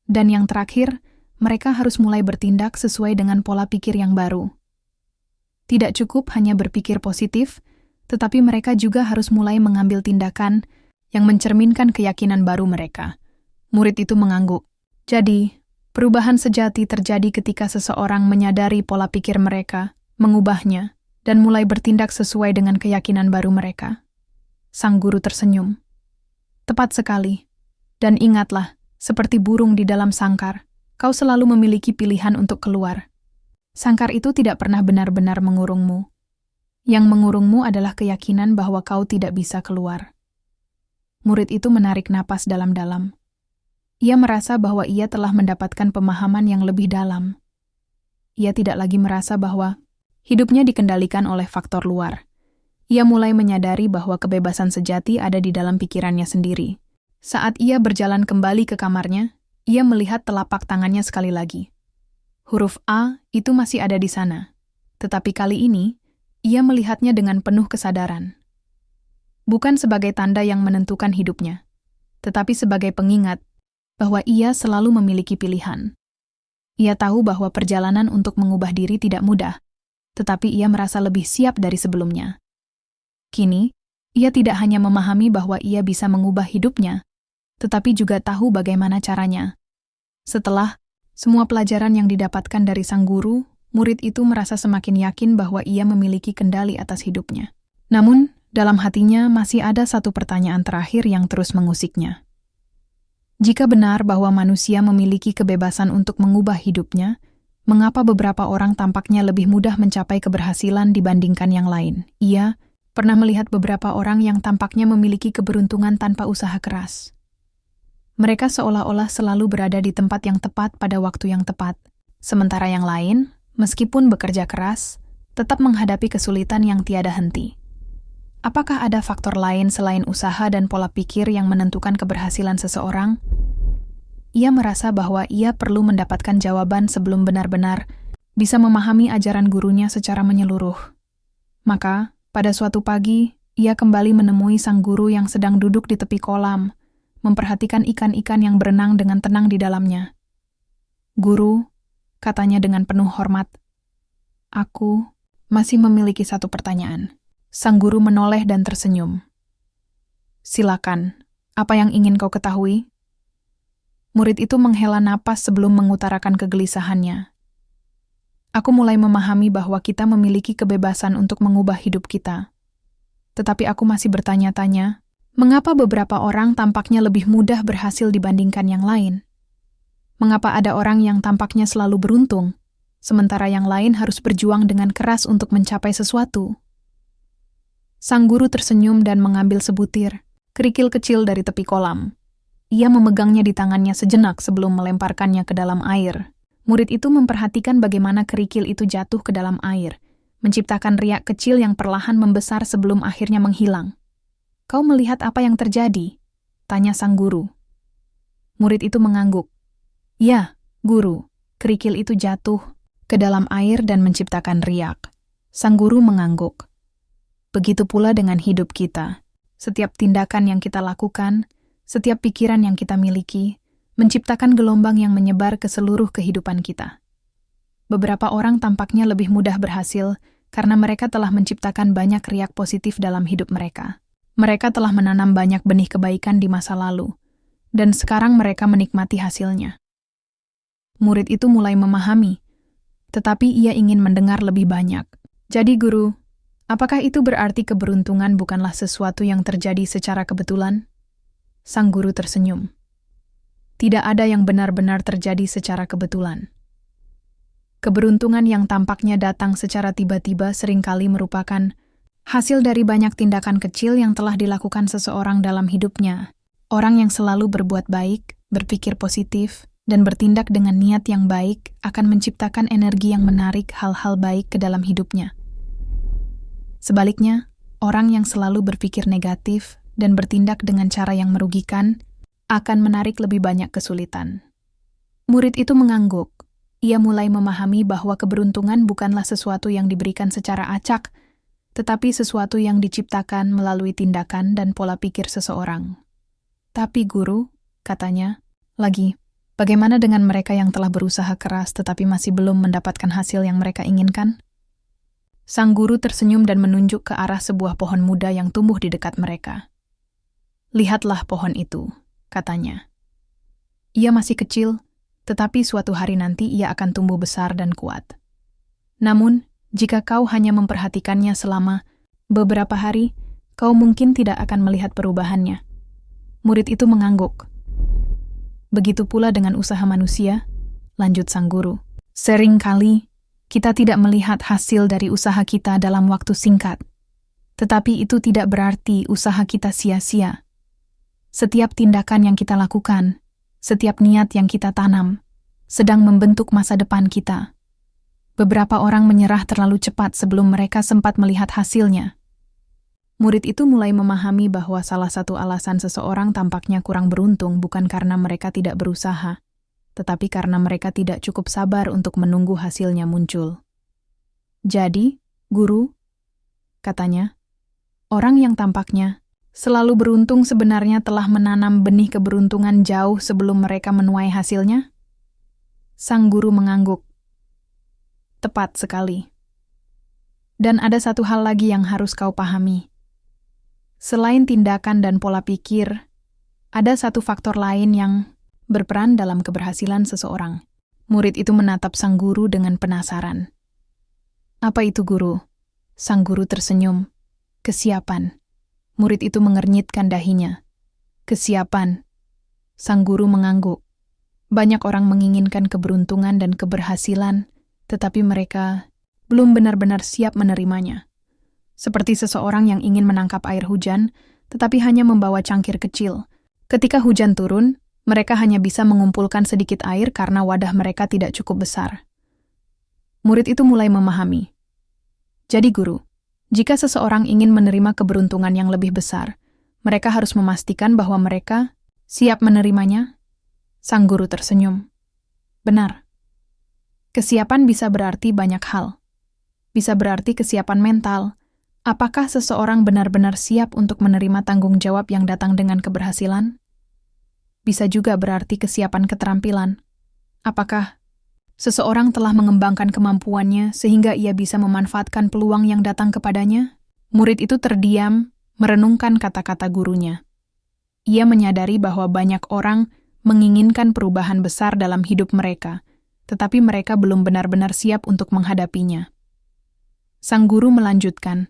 dan yang terakhir, mereka harus mulai bertindak sesuai dengan pola pikir yang baru. Tidak cukup hanya berpikir positif, tetapi mereka juga harus mulai mengambil tindakan yang mencerminkan keyakinan baru mereka. Murid itu mengangguk. Jadi, perubahan sejati terjadi ketika seseorang menyadari pola pikir mereka, mengubahnya, dan mulai bertindak sesuai dengan keyakinan baru mereka. Sang guru tersenyum. Tepat sekali. Dan ingatlah, seperti burung di dalam sangkar, kau selalu memiliki pilihan untuk keluar. Sangkar itu tidak pernah benar-benar mengurungmu. Yang mengurungmu adalah keyakinan bahwa kau tidak bisa keluar. Murid itu menarik napas dalam-dalam. Ia merasa bahwa ia telah mendapatkan pemahaman yang lebih dalam. Ia tidak lagi merasa bahwa hidupnya dikendalikan oleh faktor luar. Ia mulai menyadari bahwa kebebasan sejati ada di dalam pikirannya sendiri. Saat ia berjalan kembali ke kamarnya, ia melihat telapak tangannya sekali lagi. Huruf A itu masih ada di sana, tetapi kali ini, ia melihatnya dengan penuh kesadaran. Bukan sebagai tanda yang menentukan hidupnya, tetapi sebagai pengingat bahwa ia selalu memiliki pilihan. Ia tahu bahwa perjalanan untuk mengubah diri tidak mudah, tetapi ia merasa lebih siap dari sebelumnya. Kini, ia tidak hanya memahami bahwa ia bisa mengubah hidupnya, tetapi juga tahu bagaimana caranya. Setelah semua pelajaran yang didapatkan dari sang guru, murid itu merasa semakin yakin bahwa ia memiliki kendali atas hidupnya. Namun, dalam hatinya masih ada satu pertanyaan terakhir yang terus mengusiknya. Jika benar bahwa manusia memiliki kebebasan untuk mengubah hidupnya, mengapa beberapa orang tampaknya lebih mudah mencapai keberhasilan dibandingkan yang lain? Ia pernah melihat beberapa orang yang tampaknya memiliki keberuntungan tanpa usaha keras. Mereka seolah-olah selalu berada di tempat yang tepat pada waktu yang tepat, Sementara yang lain, meskipun bekerja keras, tetap menghadapi kesulitan yang tiada henti. Apakah ada faktor lain selain usaha dan pola pikir yang menentukan keberhasilan seseorang? Ia merasa bahwa ia perlu mendapatkan jawaban sebelum benar-benar bisa memahami ajaran gurunya secara menyeluruh. Maka, pada suatu pagi, ia kembali menemui sang guru yang sedang duduk di tepi kolam, memperhatikan ikan-ikan yang berenang dengan tenang di dalamnya. "Guru," katanya dengan penuh hormat, "aku masih memiliki satu pertanyaan." Sang guru menoleh dan tersenyum. "Silakan, apa yang ingin kau ketahui?" Murid itu menghela napas sebelum mengutarakan kegelisahannya. "Aku mulai memahami bahwa kita memiliki kebebasan untuk mengubah hidup kita. Tetapi aku masih bertanya-tanya, mengapa beberapa orang tampaknya lebih mudah berhasil dibandingkan yang lain? Mengapa ada orang yang tampaknya selalu beruntung, sementara yang lain harus berjuang dengan keras untuk mencapai sesuatu?" Sang guru tersenyum dan mengambil sebutir kerikil kecil dari tepi kolam. Ia memegangnya di tangannya sejenak sebelum melemparkannya ke dalam air. Murid itu memperhatikan bagaimana kerikil itu jatuh ke dalam air, menciptakan riak kecil yang perlahan membesar sebelum akhirnya menghilang. "Kau melihat apa yang terjadi?" tanya sang guru. Murid itu mengangguk. "Ya, guru." Kerikil itu jatuh ke dalam air dan menciptakan riak. Sang guru mengangguk. "Begitu pula dengan hidup kita. Setiap tindakan yang kita lakukan, setiap pikiran yang kita miliki, menciptakan gelombang yang menyebar ke seluruh kehidupan kita. Beberapa orang tampaknya lebih mudah berhasil karena mereka telah menciptakan banyak riak positif dalam hidup mereka. Mereka telah menanam banyak benih kebaikan di masa lalu, dan sekarang mereka menikmati hasilnya." Murid itu mulai memahami, tetapi ia ingin mendengar lebih banyak. "Jadi guru, apakah itu berarti keberuntungan bukanlah sesuatu yang terjadi secara kebetulan?" Sang guru tersenyum. "Tidak ada yang benar-benar terjadi secara kebetulan. Keberuntungan yang tampaknya datang secara tiba-tiba seringkali merupakan hasil dari banyak tindakan kecil yang telah dilakukan seseorang dalam hidupnya. Orang yang selalu berbuat baik, berpikir positif, dan bertindak dengan niat yang baik akan menciptakan energi yang menarik hal-hal baik ke dalam hidupnya. Sebaliknya, orang yang selalu berpikir negatif dan bertindak dengan cara yang merugikan akan menarik lebih banyak kesulitan." Murid itu mengangguk. Ia mulai memahami bahwa keberuntungan bukanlah sesuatu yang diberikan secara acak, tetapi sesuatu yang diciptakan melalui tindakan dan pola pikir seseorang. "Tapi guru," katanya, lagi, "bagaimana dengan mereka yang telah berusaha keras tetapi masih belum mendapatkan hasil yang mereka inginkan?" Sang guru tersenyum dan menunjuk ke arah sebuah pohon muda yang tumbuh di dekat mereka. "Lihatlah pohon itu," katanya. "Ia masih kecil, tetapi suatu hari nanti ia akan tumbuh besar dan kuat. Namun, jika kau hanya memperhatikannya selama beberapa hari, kau mungkin tidak akan melihat perubahannya." Murid itu mengangguk. "Begitu pula dengan usaha manusia," lanjut sang guru. "Seringkali kita tidak melihat hasil dari usaha kita dalam waktu singkat. Tetapi itu tidak berarti usaha kita sia-sia. Setiap tindakan yang kita lakukan, setiap niat yang kita tanam, sedang membentuk masa depan kita. Beberapa orang menyerah terlalu cepat sebelum mereka sempat melihat hasilnya." Murid itu mulai memahami bahwa salah satu alasan seseorang tampaknya kurang beruntung bukan karena mereka tidak berusaha, tetapi karena mereka tidak cukup sabar untuk menunggu hasilnya muncul. "Jadi, guru," katanya, "orang yang tampaknya selalu beruntung sebenarnya telah menanam benih keberuntungan jauh sebelum mereka menuai hasilnya?" Sang guru mengangguk. "Tepat sekali. Dan ada satu hal lagi yang harus kau pahami. Selain tindakan dan pola pikir, ada satu faktor lain yang berperan dalam keberhasilan seseorang." Murid itu menatap sang guru dengan penasaran. "Apa itu, guru?" Sang guru tersenyum. "Kesiapan." Murid itu mengernyitkan dahinya. "Kesiapan." Sang guru mengangguk. Banyak orang menginginkan keberuntungan dan keberhasilan, tetapi mereka belum benar-benar siap menerimanya. Seperti seseorang yang ingin menangkap air hujan, tetapi hanya membawa cangkir kecil. Ketika hujan turun, mereka hanya bisa mengumpulkan sedikit air karena wadah mereka tidak cukup besar. Murid itu mulai memahami. Jadi guru, jika seseorang ingin menerima keberuntungan yang lebih besar, mereka harus memastikan bahwa mereka siap menerimanya? Sang guru tersenyum. Benar. Kesiapan bisa berarti banyak hal. Bisa berarti kesiapan mental. Apakah seseorang benar-benar siap untuk menerima tanggung jawab yang datang dengan keberhasilan? Bisa juga berarti kesiapan keterampilan. Apakah seseorang telah mengembangkan kemampuannya sehingga ia bisa memanfaatkan peluang yang datang kepadanya? Murid itu terdiam, merenungkan kata-kata gurunya. Ia menyadari bahwa banyak orang menginginkan perubahan besar dalam hidup mereka, tetapi mereka belum benar-benar siap untuk menghadapinya. Sang guru melanjutkan,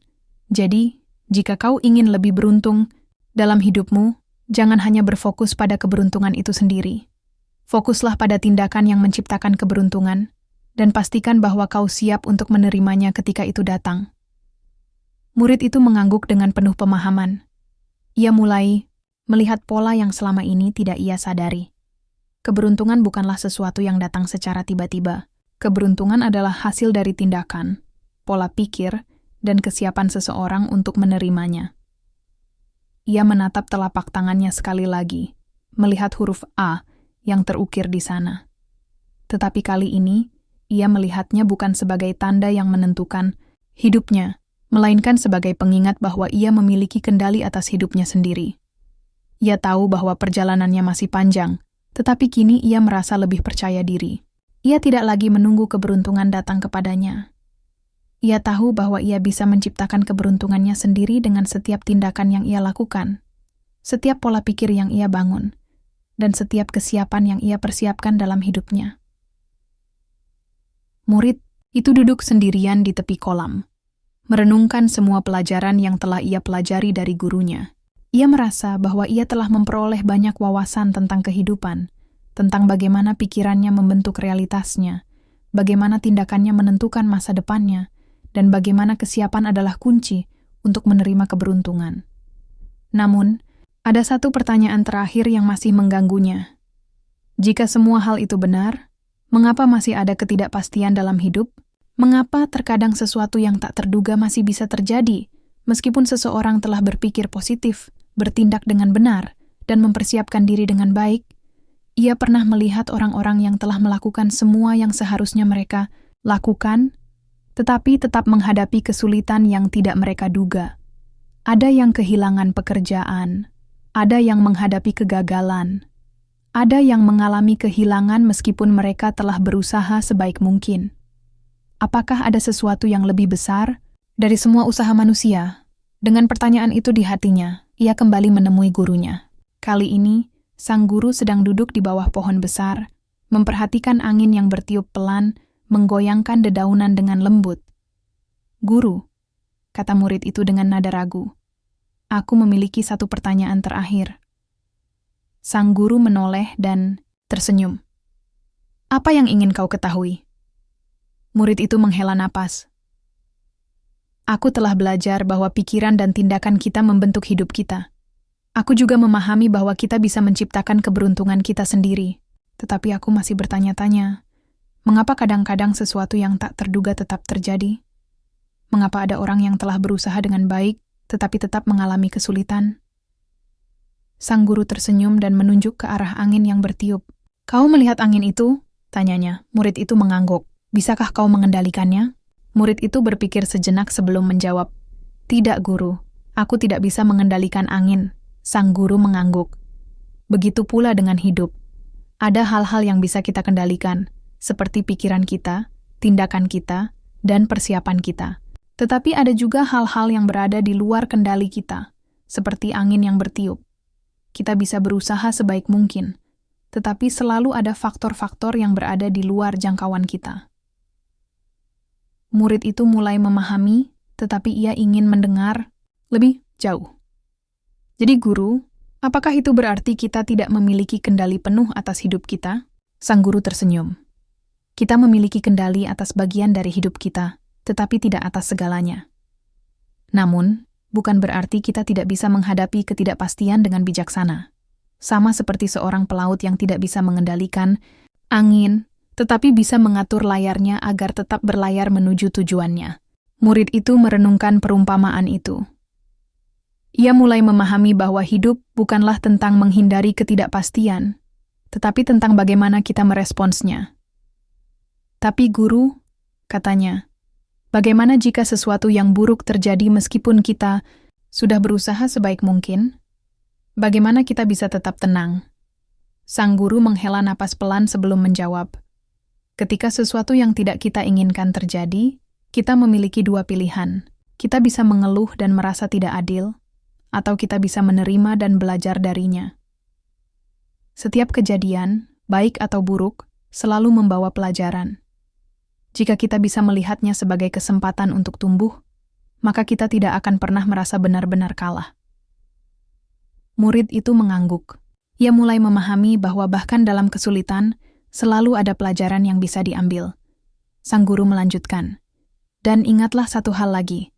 jadi, jika kau ingin lebih beruntung dalam hidupmu, jangan hanya berfokus pada keberuntungan itu sendiri. Fokuslah pada tindakan yang menciptakan keberuntungan, dan pastikan bahwa kau siap untuk menerimanya ketika itu datang. Murid itu mengangguk dengan penuh pemahaman. Ia mulai melihat pola yang selama ini tidak ia sadari. Keberuntungan bukanlah sesuatu yang datang secara tiba-tiba. Keberuntungan adalah hasil dari tindakan, pola pikir, dan kesiapan seseorang untuk menerimanya. Ia menatap telapak tangannya sekali lagi, melihat huruf A yang terukir di sana. Tetapi kali ini, ia melihatnya bukan sebagai tanda yang menentukan hidupnya, melainkan sebagai pengingat bahwa ia memiliki kendali atas hidupnya sendiri. Ia tahu bahwa perjalanannya masih panjang, tetapi kini ia merasa lebih percaya diri. Ia tidak lagi menunggu keberuntungan datang kepadanya. Ia tahu bahwa ia bisa menciptakan keberuntungannya sendiri dengan setiap tindakan yang ia lakukan, setiap pola pikir yang ia bangun, dan setiap kesiapan yang ia persiapkan dalam hidupnya. Murid itu duduk sendirian di tepi kolam, merenungkan semua pelajaran yang telah ia pelajari dari gurunya. Ia merasa bahwa ia telah memperoleh banyak wawasan tentang kehidupan, tentang bagaimana pikirannya membentuk realitasnya, bagaimana tindakannya menentukan masa depannya, dan bagaimana kesiapan adalah kunci untuk menerima keberuntungan. Namun, ada satu pertanyaan terakhir yang masih mengganggunya. Jika semua hal itu benar, mengapa masih ada ketidakpastian dalam hidup? Mengapa terkadang sesuatu yang tak terduga masih bisa terjadi, meskipun seseorang telah berpikir positif, bertindak dengan benar, dan mempersiapkan diri dengan baik? Ia pernah melihat orang-orang yang telah melakukan semua yang seharusnya mereka lakukan, tetapi tetap menghadapi kesulitan yang tidak mereka duga. Ada yang kehilangan pekerjaan, ada yang menghadapi kegagalan, ada yang mengalami kehilangan meskipun mereka telah berusaha sebaik mungkin. Apakah ada sesuatu yang lebih besar dari semua usaha manusia? Dengan pertanyaan itu di hatinya, ia kembali menemui gurunya. Kali ini, sang guru sedang duduk di bawah pohon besar, memperhatikan angin yang bertiup pelan, menggoyangkan dedaunan dengan lembut. Guru, kata murid itu dengan nada ragu. Aku memiliki satu pertanyaan terakhir. Sang guru menoleh dan tersenyum. Apa yang ingin kau ketahui? Murid itu menghela napas. Aku telah belajar bahwa pikiran dan tindakan kita membentuk hidup kita. Aku juga memahami bahwa kita bisa menciptakan keberuntungan kita sendiri. Tetapi aku masih bertanya-tanya, mengapa kadang-kadang sesuatu yang tak terduga tetap terjadi? Mengapa ada orang yang telah berusaha dengan baik, tetapi tetap mengalami kesulitan? Sang guru tersenyum dan menunjuk ke arah angin yang bertiup. Kau melihat angin itu? Tanyanya. Murid itu mengangguk. Bisakah kau mengendalikannya? Murid itu berpikir sejenak sebelum menjawab. Tidak, guru. Aku tidak bisa mengendalikan angin. Sang guru mengangguk. Begitu pula dengan hidup. Ada hal-hal yang bisa kita kendalikan, seperti pikiran kita, tindakan kita, dan persiapan kita. Tetapi ada juga hal-hal yang berada di luar kendali kita, seperti angin yang bertiup. Kita bisa berusaha sebaik mungkin, tetapi selalu ada faktor-faktor yang berada di luar jangkauan kita. Murid itu mulai memahami, tetapi ia ingin mendengar lebih jauh. Jadi guru, apakah itu berarti kita tidak memiliki kendali penuh atas hidup kita? Sang guru tersenyum. Kita memiliki kendali atas bagian dari hidup kita, tetapi tidak atas segalanya. Namun, bukan berarti kita tidak bisa menghadapi ketidakpastian dengan bijaksana. Sama seperti seorang pelaut yang tidak bisa mengendalikan angin, tetapi bisa mengatur layarnya agar tetap berlayar menuju tujuannya. Murid itu merenungkan perumpamaan itu. Ia mulai memahami bahwa hidup bukanlah tentang menghindari ketidakpastian, tetapi tentang bagaimana kita meresponsnya. Tapi guru, katanya, bagaimana jika sesuatu yang buruk terjadi meskipun kita sudah berusaha sebaik mungkin? Bagaimana kita bisa tetap tenang? Sang guru menghela napas pelan sebelum menjawab. Ketika sesuatu yang tidak kita inginkan terjadi, kita memiliki dua pilihan. Kita bisa mengeluh dan merasa tidak adil, atau kita bisa menerima dan belajar darinya. Setiap kejadian, baik atau buruk, selalu membawa pelajaran. Jika kita bisa melihatnya sebagai kesempatan untuk tumbuh, maka kita tidak akan pernah merasa benar-benar kalah. Murid itu mengangguk. Ia mulai memahami bahwa bahkan dalam kesulitan, selalu ada pelajaran yang bisa diambil. Sang guru melanjutkan, dan ingatlah satu hal lagi.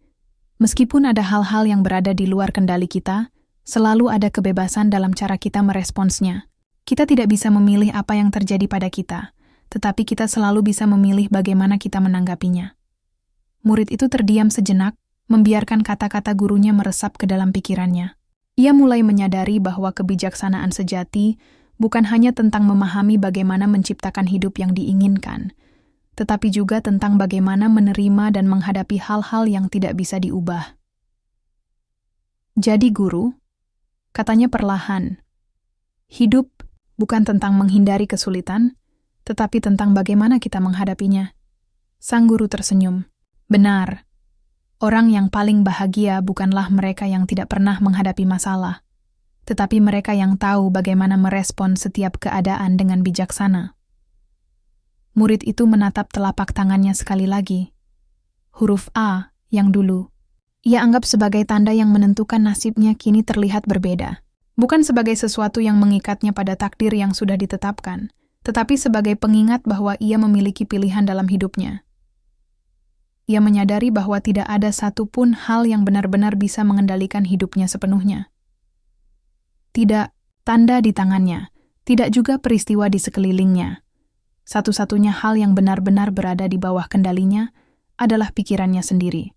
Meskipun ada hal-hal yang berada di luar kendali kita, selalu ada kebebasan dalam cara kita meresponsnya. Kita tidak bisa memilih apa yang terjadi pada kita, tetapi kita selalu bisa memilih bagaimana kita menanggapinya. Murid itu terdiam sejenak, membiarkan kata-kata gurunya meresap ke dalam pikirannya. Ia mulai menyadari bahwa kebijaksanaan sejati bukan hanya tentang memahami bagaimana menciptakan hidup yang diinginkan, tetapi juga tentang bagaimana menerima dan menghadapi hal-hal yang tidak bisa diubah. Jadi guru, katanya perlahan, hidup bukan tentang menghindari kesulitan, tetapi tentang bagaimana kita menghadapinya. Sang guru tersenyum. Benar, orang yang paling bahagia bukanlah mereka yang tidak pernah menghadapi masalah, tetapi mereka yang tahu bagaimana merespon setiap keadaan dengan bijaksana. Murid itu menatap telapak tangannya sekali lagi. Huruf A yang dulu ia anggap sebagai tanda yang menentukan nasibnya kini terlihat berbeda. Bukan sebagai sesuatu yang mengikatnya pada takdir yang sudah ditetapkan, tetapi sebagai pengingat bahwa ia memiliki pilihan dalam hidupnya. Ia menyadari bahwa tidak ada satupun hal yang benar-benar bisa mengendalikan hidupnya sepenuhnya. Tidak tanda di tangannya, tidak juga peristiwa di sekelilingnya. Satu-satunya hal yang benar-benar berada di bawah kendalinya adalah pikirannya sendiri.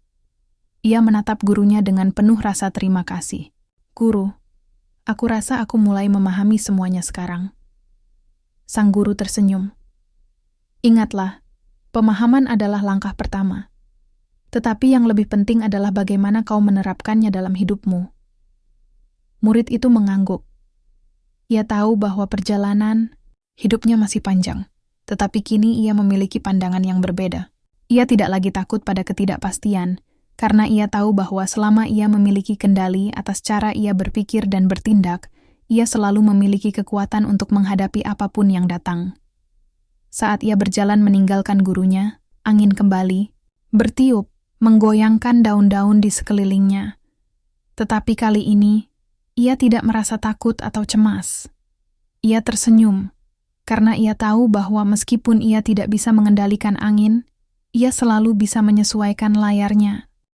Ia menatap gurunya dengan penuh rasa terima kasih. Guru, aku rasa aku mulai memahami semuanya sekarang. Sang guru tersenyum. Ingatlah, pemahaman adalah langkah pertama. Tetapi yang lebih penting adalah bagaimana kau menerapkannya dalam hidupmu. Murid itu mengangguk. Ia tahu bahwa perjalanan hidupnya masih panjang. Tetapi kini ia memiliki pandangan yang berbeda. Ia tidak lagi takut pada ketidakpastian, karena ia tahu bahwa selama ia memiliki kendali atas cara ia berpikir dan bertindak, ia selalu memiliki kekuatan untuk menghadapi apapun yang datang. Saat ia berjalan meninggalkan gurunya, angin kembali, bertiup, menggoyangkan daun-daun di sekelilingnya. Tetapi kali ini, ia tidak merasa takut atau cemas. Ia tersenyum, karena ia tahu bahwa meskipun ia tidak bisa mengendalikan angin, ia selalu bisa menyesuaikan layarnya